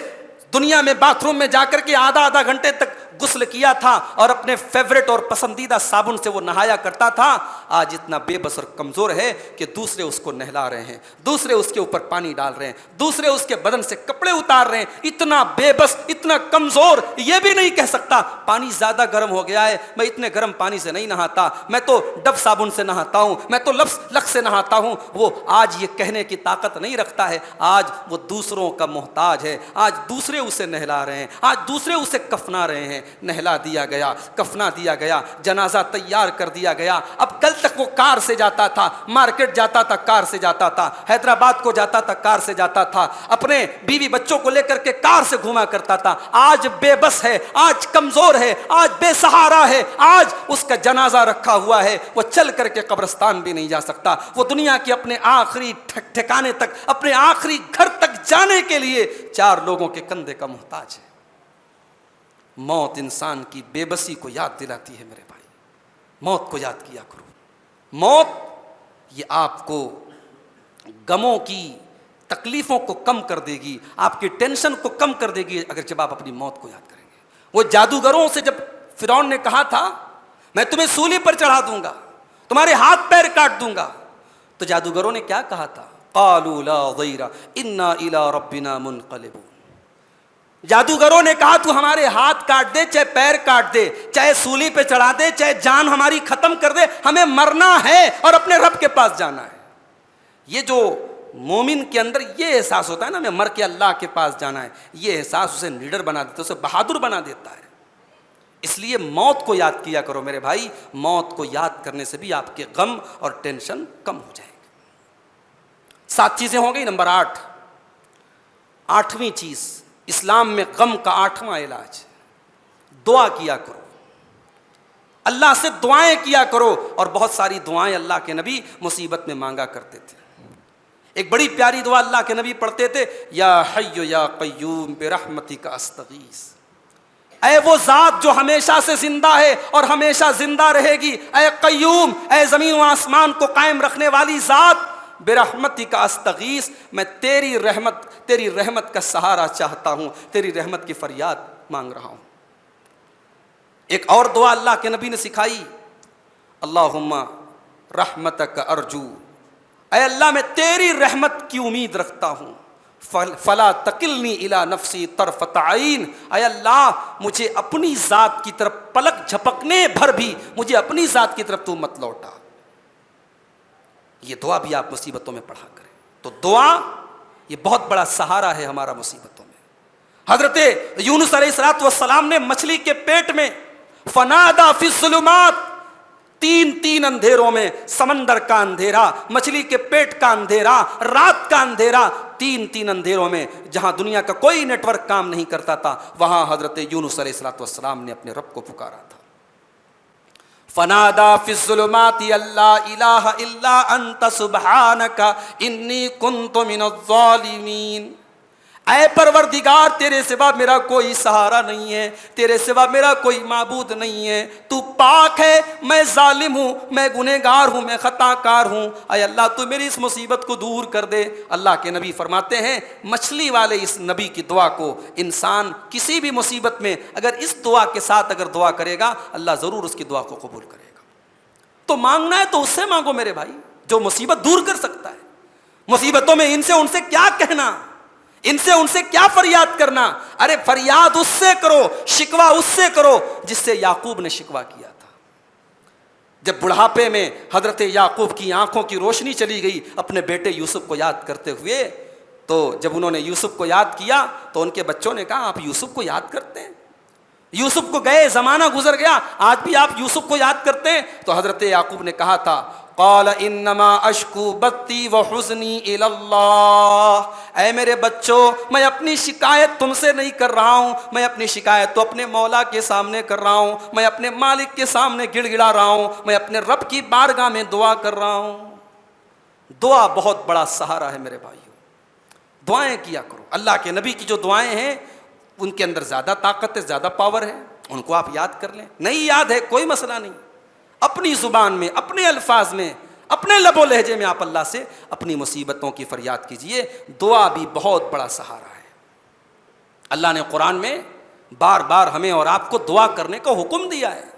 دنیا میں باتھ روم میں جا کر کے آدھا گھنٹے تک غسل کیا تھا اور اپنے فیورٹ اور پسندیدہ صابن سے وہ نہایا کرتا تھا، آج اتنا بے بس اور کمزور ہے کہ دوسرے اس کو نہلا رہے ہیں، دوسرے اس کے اوپر پانی ڈال رہے ہیں، دوسرے اس کے بدن سے کپڑے اتار رہے ہیں۔ اتنا بے بس، اتنا کمزور، یہ بھی نہیں کہہ سکتا پانی زیادہ گرم ہو گیا ہے، میں اتنے گرم پانی سے نہیں نہاتا، میں تو ڈب صابن سے نہاتا ہوں، میں تو لکس سے نہاتا ہوں۔ وہ آج یہ کہنے کی طاقت نہیں رکھتا ہے، آج وہ دوسروں کا محتاج ہے، آج دوسرے اسے نہلا رہے ہیں، آج دوسرے اسے کفنا رہے ہیں۔ نہلا دیا گیا، کفنا دیا گیا، جنازہ تیار کر دیا گیا۔ اب کل تک وہ کار سے جاتا تھا، مارکیٹ جاتا تھا کار سے جاتا تھا، حیدرآباد کو جاتا تھا کار سے جاتا تھا، اپنے بیوی بچوں کو لے کر کے کار سے گھوما کرتا تھا۔ آج بے بس ہے، آج کمزور ہے، آج بے سہارا ہے، آج اس کا جنازہ رکھا ہوا ہے، وہ چل کر کے قبرستان بھی نہیں جا سکتا۔ وہ دنیا کے اپنے آخری ٹھکانے تک، اپنے آخری گھر تک جانے کے لیے 4 لوگوں کے کندھے کا محتاج ہے۔ موت انسان کی بے بسی کو یاد دلاتی ہے میرے بھائی، موت کو یاد کیا کرو۔ موت یہ آپ کو غموں کی تکلیفوں کو کم کر دے گی، آپ کی ٹینشن کو کم کر دے گی اگر جب آپ اپنی موت کو یاد کریں گے۔ وہ جادوگروں سے جب فرعون نے کہا تھا میں تمہیں سولی پر چڑھا دوں گا، تمہارے ہاتھ پیر کاٹ دوں گا، تو جادوگروں نے کیا کہا تھا؟ قالوا لا ضیر انا الی ربنا منقلبون۔ جادوگروں نے کہا تو ہمارے ہاتھ کاٹ دے، چاہے پیر کاٹ دے، چاہے سولی پہ چڑھا دے، چاہے جان ہماری ختم کر دے، ہمیں مرنا ہے اور اپنے رب کے پاس جانا ہے۔ یہ جو مومن کے اندر یہ احساس ہوتا ہے نا، ہمیں مر کے اللہ کے پاس جانا ہے، یہ احساس اسے لیڈر بنا دیتا ہے، اسے بہادر بنا دیتا ہے۔ اس لیے موت کو یاد کیا کرو میرے بھائی، موت کو یاد کرنے سے بھی آپ کے غم اور ٹینشن کم ہو جائیں گے۔ 7 چیزیں ہو گئی۔ نمبر 8، 8ویں چیز اسلام میں غم کا 8واں علاج، دعا کیا کرو، اللہ سے دعائیں کیا کرو۔ اور بہت ساری دعائیں اللہ کے نبی مصیبت میں مانگا کرتے تھے۔ ایک بڑی پیاری دعا اللہ کے نبی پڑھتے تھے، یا حی یا قیوم برحمتک استغیث۔ اے وہ ذات جو ہمیشہ سے زندہ ہے اور ہمیشہ زندہ رہے گی، اے قیوم، اے زمین و آسمان کو قائم رکھنے والی ذات، برحمتک استغیث، میں تیری رحمت کا سہارا چاہتا ہوں، تیری رحمت کی فریاد مانگ رہا ہوں۔ ایک اور دعا اللہ کے نبی نے سکھائی، اللہم رحمتک ارجو، اے اللہ میں تیری رحمت کی امید رکھتا ہوں، فلا تکلنی الی نفسی طرفۃ عین، اے اللہ مجھے اپنی ذات کی طرف پلک جھپکنے بھر بھی مجھے اپنی ذات کی طرف تو مت لوٹا۔ یہ دعا بھی آپ مصیبتوں میں پڑھا کریں۔ تو دعا یہ بہت بڑا سہارا ہے ہمارا مصیبتوں میں۔ حضرت یونس علیہ السلام نے مچھلی کے پیٹ میں فنادا فی الظلمات، تین اندھیروں میں، سمندر کا اندھیرا، مچھلی کے پیٹ کا اندھیرا، رات کا اندھیرا، تین اندھیروں میں جہاں دنیا کا کوئی نیٹ ورک کام نہیں کرتا تھا، وہاں حضرت یونس علیہ السلام نے اپنے رب کو پکارا تھا۔ فنادا فی الظلمات اللہ الہ الا انت سبحانک انی کنت من الظالمین، اے پروردگار تیرے سوا میرا کوئی سہارا نہیں ہے، تیرے سوا میرا کوئی معبود نہیں ہے، تو پاک ہے، میں ظالم ہوں، میں گنہگار ہوں، میں خطا کار ہوں، اے اللہ تو میری اس مصیبت کو دور کر دے۔ اللہ کے نبی فرماتے ہیں مچھلی والے اس نبی کی دعا کو انسان کسی بھی مصیبت میں اگر اس دعا کے ساتھ اگر دعا کرے گا، اللہ ضرور اس کی دعا کو قبول کرے گا۔ تو مانگنا ہے تو اس سے مانگو میرے بھائی جو مصیبت دور کر سکتا ہے۔ مصیبتوں میں ان سے کیا کہنا، ان سے کیا فریاد کرنا؟ ارے فریاد اس سے کرو، شکوہ اس سے کرو جس سے یعقوب نے شکوہ کیا تھا۔ جب بڑھاپے میں حضرت یعقوب کی آنکھوں کی روشنی چلی گئی اپنے بیٹے یوسف کو یاد کرتے ہوئے، تو جب انہوں نے یوسف کو یاد کیا تو ان کے بچوں نے کہا آپ یوسف کو یاد کرتے ہیں؟ یوسف کو گئے زمانہ گزر گیا، آج بھی آپ یوسف کو یاد کرتے ہیں؟ تو حضرت یعقوب نے کہا تھا قال انما اشکو بثی وحزنی الی اللہ، اے میرے بچوں میں اپنی شکایت تم سے نہیں کر رہا ہوں، میں اپنی شکایت تو اپنے مولا کے سامنے کر رہا ہوں، میں اپنے مالک کے سامنے گڑ گڑا رہا ہوں، میں اپنے رب کی بارگاہ میں دعا کر رہا ہوں۔ دعا بہت بڑا سہارا ہے میرے بھائیوں، دعائیں کیا کرو۔ اللہ کے نبی کی جو دعائیں ہیں ان کے اندر زیادہ طاقت ہے، زیادہ پاور ہے، ان کو آپ یاد کر لیں۔ نہیں یاد ہے کوئی مسئلہ نہیں، اپنی زبان میں، اپنے الفاظ میں، اپنے لب و لہجے میں آپ اللہ سے اپنی مصیبتوں کی فریاد کیجئے۔ دعا بھی بہت بڑا سہارا ہے۔ اللہ نے قرآن میں بار بار ہمیں اور آپ کو دعا کرنے کا حکم دیا ہے۔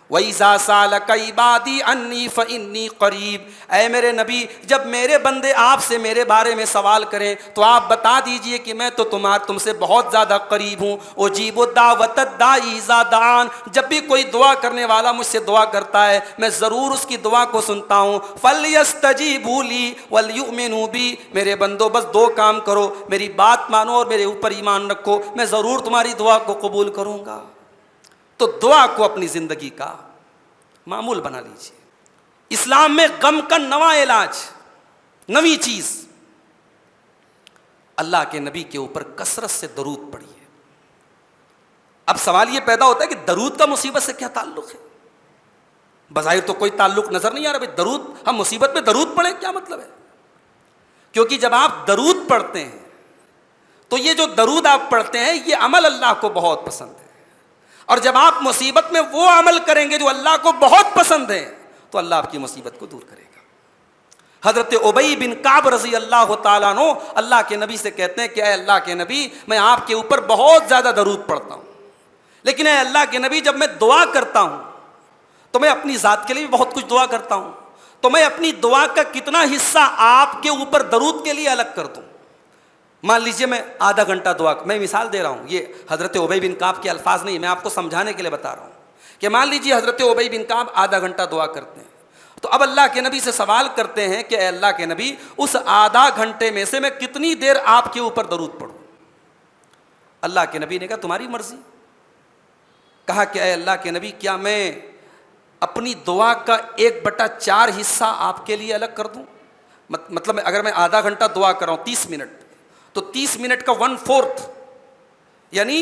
وَإِذَا سَأَلَكَ عِبَادِي عَنِّي فَإِنِّي قَرِيبٌ، اے میرے نبی جب میرے بندے آپ سے میرے بارے میں سوال کریں تو آپ بتا دیجئے کہ میں تو تم سے بہت زیادہ قریب ہوں۔ اجیب الدعوۃ الداعی اذا دعان، جب بھی کوئی دعا کرنے والا مجھ سے دعا کرتا ہے میں ضرور اس کی دعا کو سنتا ہوں۔ فَلْيَسْتَجِيبُوا لِي وَلْيُؤْمِنُوا بِي، میرے بندو بس دو کام کرو، میری بات مانو اور میرے اوپر ایمان رکھو، میں ضرور تمہاری دعا کو قبول کروں گا۔ تو دعا کو اپنی زندگی کا معمول بنا لیجیے۔ اسلام میں غم کا نواں علاج، نویں چیز، اللہ کے نبی کے اوپر کثرت سے درود پڑھیے۔ اب سوال یہ پیدا ہوتا ہے کہ درود کا مصیبت سے کیا تعلق ہے؟ بظاہر تو کوئی تعلق نظر نہیں آ رہا۔ بھائی درود، ہم مصیبت میں درود پڑھیں کیا مطلب ہے؟ کیونکہ جب آپ درود پڑھتے ہیں تو یہ جو درود آپ پڑھتے ہیں یہ عمل اللہ کو بہت پسند ہے، اور جب آپ مصیبت میں وہ عمل کریں گے جو اللہ کو بہت پسند ہے تو اللہ آپ کی مصیبت کو دور کرے گا۔ حضرت ابی بن کعب رضی اللہ تعالیٰ عنہ اللہ کے نبی سے کہتے ہیں کہ اے اللہ کے نبی میں آپ کے اوپر بہت زیادہ درود پڑھتا ہوں، لیکن اے اللہ کے نبی جب میں دعا کرتا ہوں تو میں اپنی ذات کے لیے بھی بہت کچھ دعا کرتا ہوں، تو میں اپنی دعا کا کتنا حصہ آپ کے اوپر درود کے لیے الگ کر دوں؟ مان لیجئے میں آدھا گھنٹہ دعا، میں مثال دے رہا ہوں، یہ حضرت ابی بن کعب کے الفاظ نہیں، میں آپ کو سمجھانے کے لیے بتا رہا ہوں کہ مان لیجئے حضرت ابی بن کعب آدھا گھنٹہ دعا کرتے ہیں، تو اب اللہ کے نبی سے سوال کرتے ہیں کہ اے اللہ کے نبی اس آدھا گھنٹے میں سے میں کتنی دیر آپ کے اوپر درود پڑھوں؟ اللہ کے نبی نے کہا تمہاری مرضی۔ کہا کہ اے اللہ کے نبی کیا میں اپنی دعا کا 1/4 حصہ آپ کے لیے الگ کر دوں؟ مطلب اگر میں آدھا گھنٹہ دعا کر رہا ہوں 30 منٹ، تو 30 منٹ کا 1/4 یعنی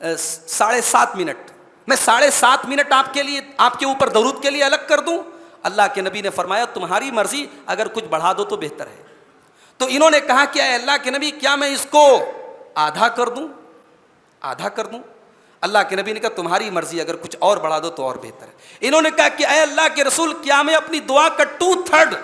7.5 منٹ، میں 7.5 منٹ آپ کے لیے، آپ کے اوپر درود کے لیے الگ کر دوں؟ اللہ کے نبی نے فرمایا تمہاری مرضی، اگر کچھ بڑھا دو تو بہتر ہے۔ تو انہوں نے کہا کہ اے اللہ کے نبی کیا میں اس کو آدھا کر دوں؟ آدھا کر دوں؟ اللہ کے نبی نے کہا تمہاری مرضی، اگر کچھ اور بڑھا دو تو اور بہتر ہے۔ انہوں نے کہا کہ اے اللہ کے رسول کیا میں اپنی دعا کا 2/3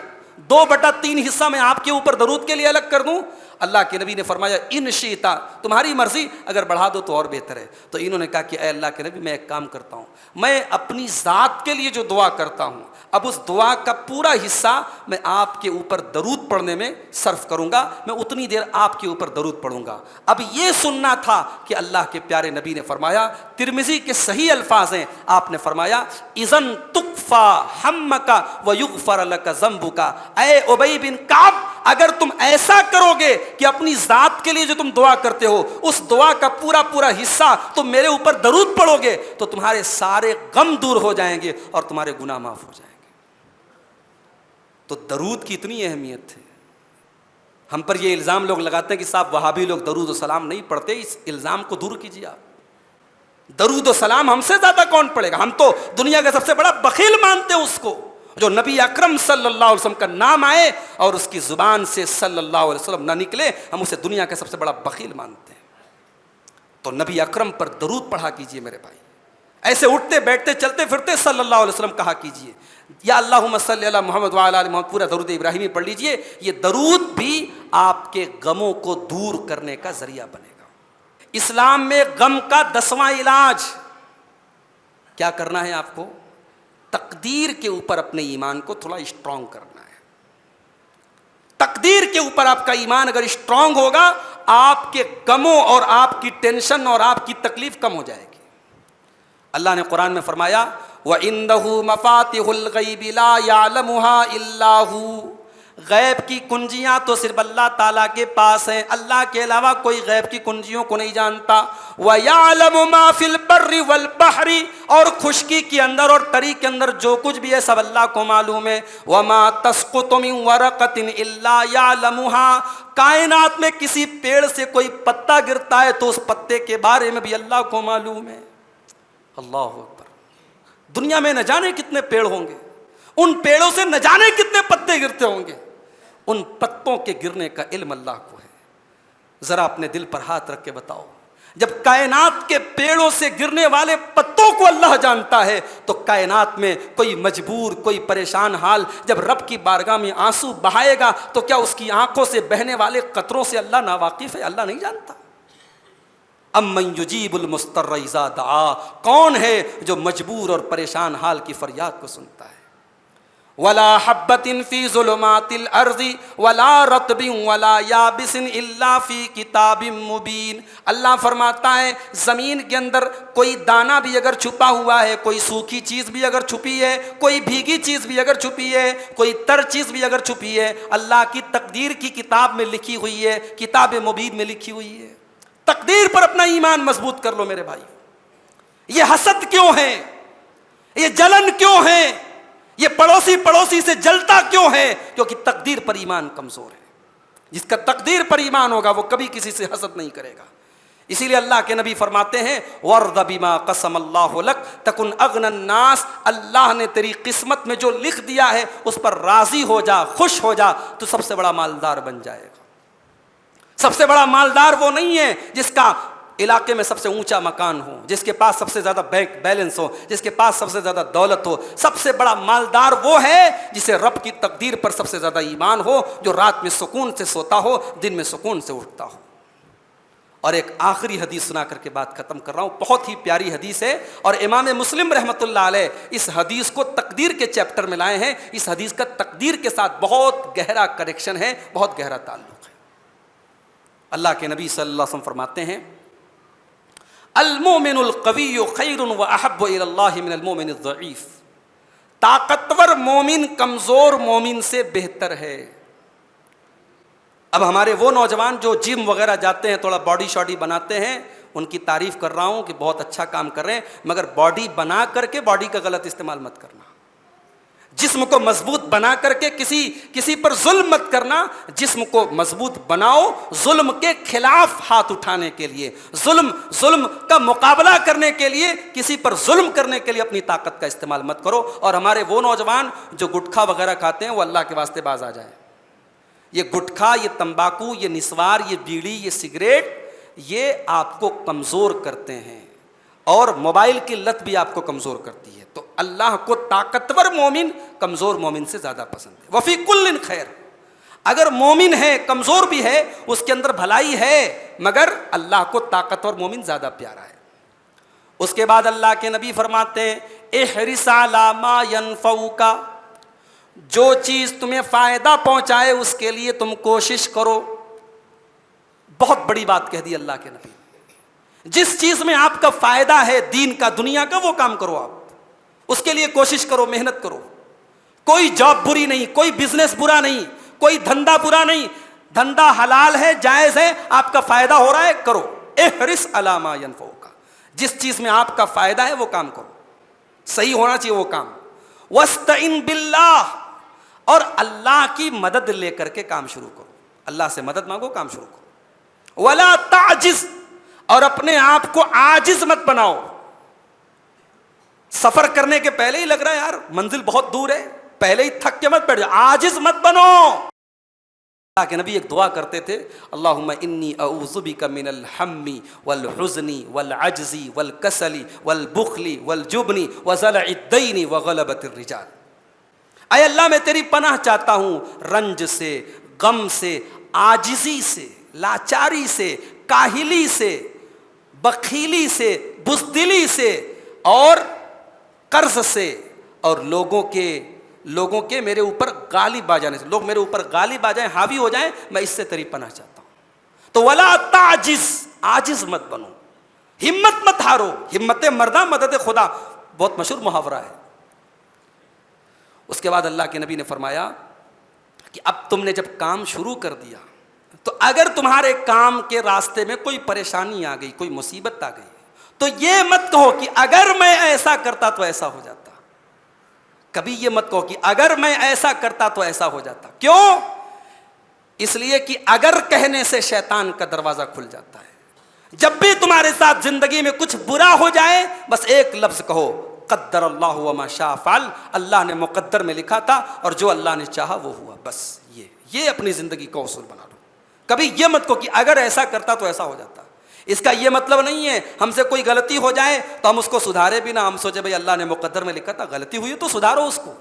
2/3 حصہ میں آپ کے اوپر درود کے لیے الگ کر دوں؟ اللہ کے نبی نے فرمایا ان شئتا، تمہاری مرضی، اگر بڑھا دو تو اور بہتر ہے۔ تو انہوں نے کہا کہ اے اللہ کے نبی، میں ایک کام کرتا ہوں، میں اپنی ذات کے لیے جو دعا کرتا ہوں، اب اس دعا کا پورا حصہ میں آپ کے اوپر درود پڑھنے میں صرف کروں گا، میں اتنی دیر آپ کے اوپر درود پڑھوں گا۔ اب یہ سننا تھا کہ اللہ کے پیارے نبی نے فرمایا، ترمذی کے صحیح الفاظ ہیں، آپ نے فرمایا اذن تکفا ہمک ویغفر لک ذنبک، اے ابی بن کعب، اگر تم ایسا کرو گے کہ اپنی ذات کے لیے جو تم دعا کرتے ہو اس دعا کا پورا حصہ تم میرے اوپر درود پڑھو گے تو تمہارے سارے غم دور ہو جائیں گے اور تمہارے گناہ معاف ہو جائیں گے۔ تو درود کی اتنی اہمیت ہے۔ ہم پر یہ الزام لوگ لگاتے ہیں کہ صاحب وہابی لوگ درود و سلام نہیں پڑھتے، اس الزام کو دور کیجیے آپ۔ درود و سلام ہم سے زیادہ کون پڑھے گا؟ ہم تو دنیا کا سب سے بڑا بخیل مانتے ہیں اس کو جو نبی اکرم صلی اللہ علیہ وسلم کا نام آئے اور اس کی زبان سے صلی اللہ علیہ وسلم نہ نکلے، ہم اسے دنیا کا سب سے بڑا بخیل مانتے ہیں۔ تو نبی اکرم پر درود پڑھا کیجئے میرے بھائی، ایسے اٹھتے بیٹھتے چلتے پھرتے صلی اللہ علیہ وسلم کہا کیجئے، یا اللہم صلی علی محمد وعلی آل محمد، پورا درود ابراہیمی پڑھ لیجئے۔ یہ درود بھی آپ کے غموں کو دور کرنے کا ذریعہ بنے گا۔ اسلام میں غم کا 10واں علاج کیا کرنا ہے؟ آپ کو تقدیر کے اوپر اپنے ایمان کو تھوڑا اسٹرانگ کرنا ہے۔ تقدیر کے اوپر آپ کا ایمان اگر اسٹرانگ ہوگا، آپ کے غموں اور آپ کی ٹینشن اور آپ کی تکلیف کم ہو جائے گی۔ اللہ نے قرآن میں فرمایا وَإِنَّهُ مَفَاتِحُ الْغَيْبِ لَا يَعْلَمُهَا إِلَّا هُوَ، غیب کی کنجیاں تو صرف اللہ تعالیٰ کے پاس ہیں، اللہ کے علاوہ کوئی غیب کی کنجیوں کو نہیں جانتا۔ وَيَعْلَمُ مَا فِي الْبَرِّ وَالْبَحْرِ، اور خشکی کے اندر اور تری کے اندر جو کچھ بھی ہے سب اللہ کو معلوم ہے۔ وَمَا تَسْقُطُ مِن وَرَقَةٍ إِلَّا يَعْلَمُهَا، کائنات میں کسی پیڑ سے کوئی پتا گرتا ہے تو اس پتے کے بارے میں بھی اللہ کو معلوم ہے۔ اللہ اکبر۔ دنیا میں نہ جانے کتنے پیڑ ہوں گے، ان پیڑوں سے نہ جانے کتنے پتے گرتے ہوں گے، ان پتوں کے گرنے کا علم اللہ کو ہے۔ ذرا اپنے دل پر ہاتھ رکھ کے بتاؤ، جب کائنات کے پیڑوں سے گرنے والے پتوں کو اللہ جانتا ہے تو کائنات میں کوئی مجبور، کوئی پریشان حال جب رب کی بارگاہ میں آنسو بہائے گا تو کیا اس کی آنکھوں سے بہنے والے قطروں سے اللہ ناواقف ہے؟ اللہ نہیں جانتا؟ امن یجیب المضطر اذا دعا، کون ہے جو مجبور اور پریشان حال کی فریاد کو سنتا ہے؟ ولا حبۃ فی ظلمات الارض ولا رطب ولا یابس الا فی کتاب مبین، اللہ فرماتا ہے زمین کے اندر کوئی دانہ بھی اگر چھپا ہوا ہے، کوئی سوکھی چیز بھی اگر چھپی ہے، کوئی بھیگی چیز بھی اگر چھپی ہے، کوئی تر چیز بھی اگر چھپی ہے، اللہ کی تقدیر کی کتاب میں لکھی ہوئی ہے، کتاب مبین میں لکھی ہوئی ہے۔ تقدیر پر اپنا ایمان مضبوط کر لو میرے بھائی۔ یہ حسد کیوں ہے؟ یہ جلن کیوں ہے؟ یہ پڑوسی سے جلتا کیوں ہے؟ کیونکہ تقدیر پر ایمان کمزور ہے۔ جس کا تقدیر پر ایمان ہوگا وہ کبھی کسی سے حسد نہیں کرے گا۔ اسی لیے اللہ کے نبی فرماتے ہیں وَرْضَ بِمَا قَسَمَ اللَّهُ لَكَ تَكُنْ أَغْنَى النَّاسِ، اللہ نے تیری قسمت میں جو لکھ دیا ہے اس پر راضی ہو جا، خوش ہو جا، تو سب سے بڑا مالدار بن جائے گا۔ سب سے بڑا مالدار وہ نہیں ہے جس کا علاقے میں سب سے اونچا مکان ہو، جس کے پاس سب سے زیادہ بینک بیلنس ہو، جس کے پاس سب سے زیادہ دولت ہو۔ سب سے بڑا مالدار وہ ہے جسے رب کی تقدیر پر سب سے زیادہ ایمان ہو، جو رات میں سکون سے سوتا ہو، دن میں سکون سے اٹھتا ہو۔ اور ایک آخری حدیث سنا کر کے بات ختم کر رہا ہوں، بہت ہی پیاری حدیث ہے، اور امام مسلم رحمۃ اللہ علیہ اس حدیث کو تقدیر کے چیپٹر میں لائے ہیں۔ اس حدیث کا تقدیر کے ساتھ بہت گہرا کنیکشن ہے، بہت گہرا تعلق ہے۔ اللہ کے نبی صلی اللہ علیہ وسلم فرماتے ہیں المومن القوی خیر واحب الی اللہ من المومن الضعیف، طاقتور مومن کمزور مومن سے بہتر ہے۔ اب ہمارے وہ نوجوان جو جم وغیرہ جاتے ہیں، تھوڑا باڈی شاڈی بناتے ہیں، ان کی تعریف کر رہا ہوں کہ بہت اچھا کام کر رہے ہیں، مگر باڈی بنا کر کے باڈی کا غلط استعمال مت کرنا۔ جسم کو مضبوط بنا کر کے کسی پر ظلم مت کرنا۔ جسم کو مضبوط بناؤ ظلم کے خلاف ہاتھ اٹھانے کے لیے، ظلم کا مقابلہ کرنے کے لیے، کسی پر ظلم کرنے کے لیے اپنی طاقت کا استعمال مت کرو۔ اور ہمارے وہ نوجوان جو گٹکھا وغیرہ کھاتے ہیں وہ اللہ کے واسطے باز آ جائیں۔ یہ گٹکھا، یہ تمباکو، یہ نسوار، یہ بیڑی، یہ سگریٹ، یہ آپ کو کمزور کرتے ہیں۔ اور موبائل کی لت بھی آپ کو کمزور کرتی ہے. تو اللہ کو طاقتور مومن کمزور مومن سے زیادہ پسند ہے. وفی کل خیر، اگر مومن ہے کمزور بھی ہے اس کے اندر بھلائی ہے، مگر اللہ کو طاقتور مومن زیادہ پیارا ہے. اس کے بعد اللہ کے نبی فرماتے ہیں احرص علی ما ینفعک، جو چیز تمہیں فائدہ پہنچائے اس کے لیے تم کوشش کرو. بہت بڑی بات کہہ دی اللہ کے نبی. جس چیز میں آپ کا فائدہ ہے دین کا دنیا کا وہ کام کرو، آپ اس کے لیے کوشش کرو، محنت کرو. کوئی جاب بری نہیں، کوئی بزنس برا نہیں، کوئی دھندا برا نہیں. دھندا حلال ہے، جائز ہے، آپ کا فائدہ ہو رہا ہے، کرو. احرص علی ما ینفعک، جس چیز میں آپ کا فائدہ ہے وہ کام کرو، صحیح ہونا چاہیے وہ کام. واستعن باللہ، اور اللہ کی مدد لے کر کے کام شروع کرو. اللہ سے مدد مانگو، کام شروع کرو. ولا تعجز، اور اپنے آپ کو عاجز مت بناؤ. سفر کرنے کے پہلے ہی لگ رہا ہے یار منزل بہت دور ہے، پہلے ہی تھک کے مت بیٹھ جاؤ، عاجز مت بنو. اللہ کے نبی ایک دعا کرتے تھے، اللہم انی اعوذ بک من الہم والحزن والعجز والکسل والبخل والجبن وضلع الدین وغلبۃ الرجال. اے اللہ میں تیری پناہ چاہتا ہوں رنج سے، غم سے، عاجزی سے، لاچاری سے، کاہلی سے، بخیلی سے، بزدلی سے، اور قرض سے، اور لوگوں کے میرے اوپر غالب آ جانے سے. لوگ میرے اوپر غالب آ جائیں، حاوی ہو جائیں، میں اس سے تیری پناہ چاہتا ہوں. تو ولا تعجز، عاجز مت بنو، ہمت مت ہارو. ہمت مردہ مدد خدا، بہت مشہور محاورہ ہے. اس کے بعد اللہ کے نبی نے فرمایا کہ اب تم نے جب کام شروع کر دیا تو اگر تمہارے کام کے راستے میں کوئی پریشانی آ گئی، کوئی مصیبت آ گئی، تو یہ مت کہو کہ اگر میں ایسا کرتا تو ایسا ہو جاتا. کبھی یہ مت کہو کہ اگر میں ایسا کرتا تو ایسا ہو جاتا. کیوں؟ اس لیے کہ اگر کہنے سے شیطان کا دروازہ کھل جاتا ہے. جب بھی تمہارے ساتھ زندگی میں کچھ برا ہو جائے بس ایک لفظ کہو، قدر اللہ وما شاء فعل. اللہ نے مقدر میں لکھا تھا اور جو اللہ نے چاہا وہ ہوا. بس یہ اپنی زندگی کا اصول بنا لو. کبھی یہ مت کہو کہ اگر ایسا کرتا تو ایسا ہو جاتا. اس کا یہ مطلب نہیں ہے ہم سے کوئی غلطی ہو جائے تو ہم اس کو سدھارے بھی نہ. ہم سوچے بھائی اللہ نے مقدر میں لکھا تھا، غلطی ہوئی تو سدھارو اس کو.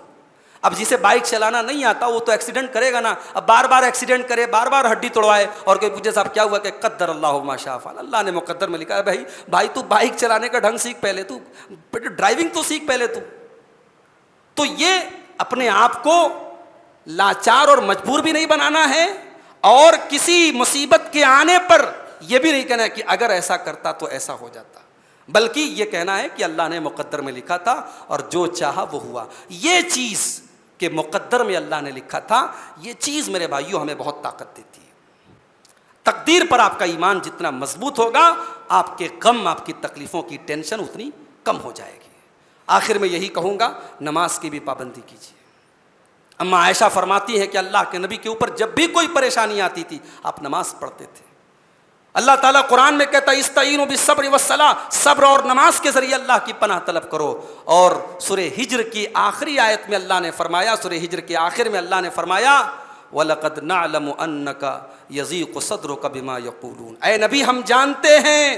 اب جسے بائک چلانا نہیں آتا وہ تو ایکسیڈنٹ کرے گا نا. اب بار بار ایکسیڈنٹ کرے، بار بار ہڈی توڑوائے اور کوئی پوچھے صاحب کیا ہوا، کہ قدر اللہ ما شاء فعل، اللہ نے مقدر میں لکھا ہے. بھائی تو بائک چلانے کا ڈھنگ سیکھ پہلے، تو ڈرائیونگ تو سیکھ پہلے تو یہ اپنے آپ کو لاچار اور مجبور بھی نہیں بنانا ہے، اور کسی مصیبت کے آنے پر یہ بھی نہیں کہنا ہے کہ اگر ایسا کرتا تو ایسا ہو جاتا، بلکہ یہ کہنا ہے کہ اللہ نے مقدر میں لکھا تھا اور جو چاہا وہ ہوا. یہ چیز کہ مقدر میں اللہ نے لکھا تھا، یہ چیز میرے بھائیوں ہمیں بہت طاقت دیتی ہے. تقدیر پر آپ کا ایمان جتنا مضبوط ہوگا، آپ کے غم، آپ کی تکلیفوں کی ٹینشن اتنی کم ہو جائے گی. آخر میں یہی کہوں گا، نماز کی بھی پابندی کیجیے. اما عائشہ فرماتی ہے کہ اللہ کے نبی کے اوپر جب بھی کوئی پریشانی آتی تھی آپ نماز پڑھتے تھے. اللہ تعالیٰ قرآن میں کہتا ہے استعینوا بالصبر والصلاۃ، صبر اور نماز کے ذریعے اللہ کی پناہ طلب کرو. اور سورہ ہجر کی آخری آیت میں اللہ نے فرمایا، سورہ ہجر کے آخر میں اللہ نے فرمایا وَلَقَدْ نَعْلَمُ أَنَّكَ يَضِيقُ صَدْرُكَ بِمَا يَقُولُونَ. اے نبی ہم جانتے ہیں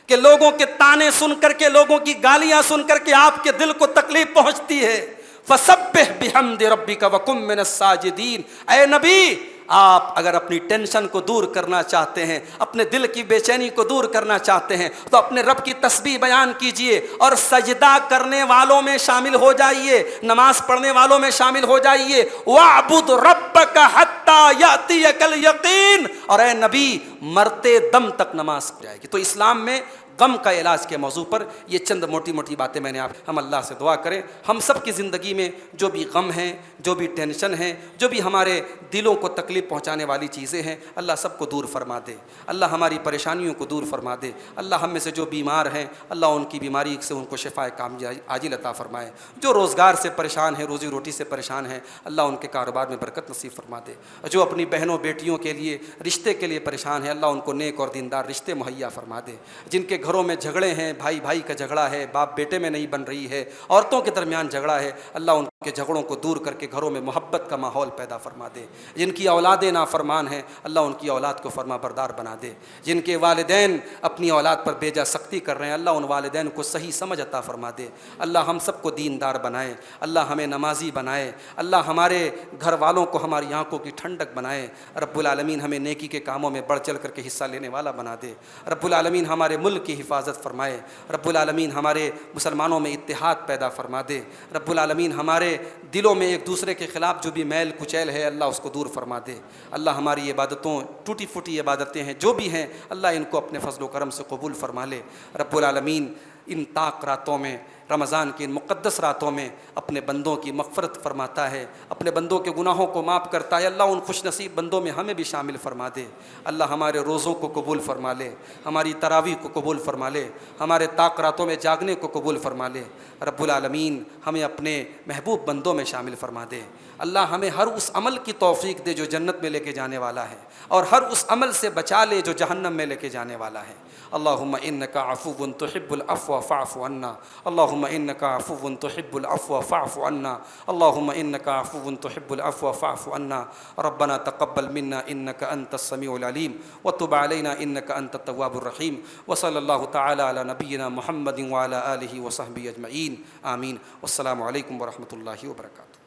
کہ لوگوں کے تانے سن کر کے، لوگوں کی گالیاں سن کر کے آپ کے دل کو تکلیف پہنچتی ہے. فَسَبِّحْ بِحَمْدِ رَبِّكَ وَكُن مِّنَ السَّاجِدِينَ. اے نبی آپ اگر اپنی ٹینشن کو دور کرنا چاہتے ہیں، اپنے دل کی بے چینی کو دور کرنا چاہتے ہیں، تو اپنے رب کی تسبیح بیان کیجئے اور سجدہ کرنے والوں میں شامل ہو جائیے، نماز پڑھنے والوں میں شامل ہو جائیے. وَاعْبُدْ رَبَّكَ حَتَّى يَأْتِيَكَ الْيَقِينُ. اور اے نبی مرتے دم تک نماز پڑھ جائے گی. تو اسلام میں غم کا علاج کے موضوع پر یہ چند موٹی موٹی باتیں میں نے ہم اللہ سے دعا کریں ہم سب کی زندگی میں جو بھی غم ہیں، جو بھی ٹینشن ہیں، جو بھی ہمارے دلوں کو تکلیف پہنچانے والی چیزیں ہیں، اللہ سب کو دور فرما دے. اللہ ہماری پریشانیوں کو دور فرما دے. اللہ ہم میں سے جو بیمار ہیں اللہ ان کی بیماری سے ان کو شفائے کامل عاجل عطا فرمائے. جو روزگار سے پریشان ہیں، روزی روٹی سے پریشان ہیں، اللہ ان کے کاروبار میں برکت نصیب فرما دے. جو اپنی بہنوں بیٹیوں کے لیے رشتے کے لیے پریشان ہیں، اللہ ان کو نیک اور دیندار رشتے مہیا فرما دے. جن کے گھروں میں جھگڑے ہیں، بھائی بھائی کا جھگڑا ہے، باپ بیٹے میں نہیں بن رہی ہے، عورتوں کے درمیان جھگڑا ہے، اللہ ان کے جھگڑوں کو دور کر کے گھروں میں محبت کا ماحول پیدا فرما دے۔ جن کی اولادیں نافرمان ہیں اللہ ان کی اولاد کو فرما بردار بنا دے۔ جن کے والدین اپنی اولاد پر بے جا سختی کر رہے ہیں اللہ ان والدین کو صحیح سمجھ عطا فرما دے۔ اللہ ہم سب کو دیندار بنائے، اللہ ہمیں نمازی بنائے، اللہ ہمارے گھر والوں کو ہماری آنکھوں کی ٹھنڈک بنائے۔ رب العالمین ہمیں نیکی کے کاموں میں بڑھ چل کر کے حصہ لینے والا بنا دے۔ رب العالمین ہمارے ملک کی حفاظت فرمائے۔ رب العالمین ہمارے مسلمانوں میں اتحاد پیدا فرما دے۔ رب العالمین ہمارے دلوں میں ایک دوسرے کے خلاف جو بھی میل کچیل ہے اللہ اس کو دور فرما دے۔ اللہ ہماری عبادتوں، ٹوٹی پھوٹی عبادتیں ہیں جو بھی ہیں اللہ ان کو اپنے فضل و کرم سے قبول فرما لے۔ رب العالمین ان طاق راتوں میں، رمضان کی ان مقدس راتوں میں اپنے بندوں کی مغفرت فرماتا ہے، اپنے بندوں کے گناہوں کو معاف کرتا ہے۔ اللہ ان خوش نصیب بندوں میں ہمیں بھی شامل فرما دے۔ اللہ ہمارے روزوں کو قبول فرما لے، ہماری تراویح کو قبول فرما لے، ہمارے طاق راتوں میں جاگنے کو قبول فرما لے۔ رب العالمین ہمیں اپنے محبوب بندوں میں شامل فرما دے۔ اللہ ہمیں ہر اس عمل کی توفیق دے جو جنت میں لے کے جانے والا ہے، اور ہر اس عمل سے بچا لے جو جہنم میں لے کے جانے والا ہے۔ اللہم انک عفو تحب العفو فاعف عنا، اللہم انک عفو تحب العفو فاعف عنا، اللہم انک عفو تحب العفو فاعف عنا۔ ربنا تقبل منا انک انت السمیع العلیم وتب علینا انک انت التواب الرحیم، وصلی اللہ تعالی علی نبینا محمد وعلی آلہ وصحبہ اجمعین، آمین۔ والسلام علیکم ورحمۃ اللہ وبرکاتہ۔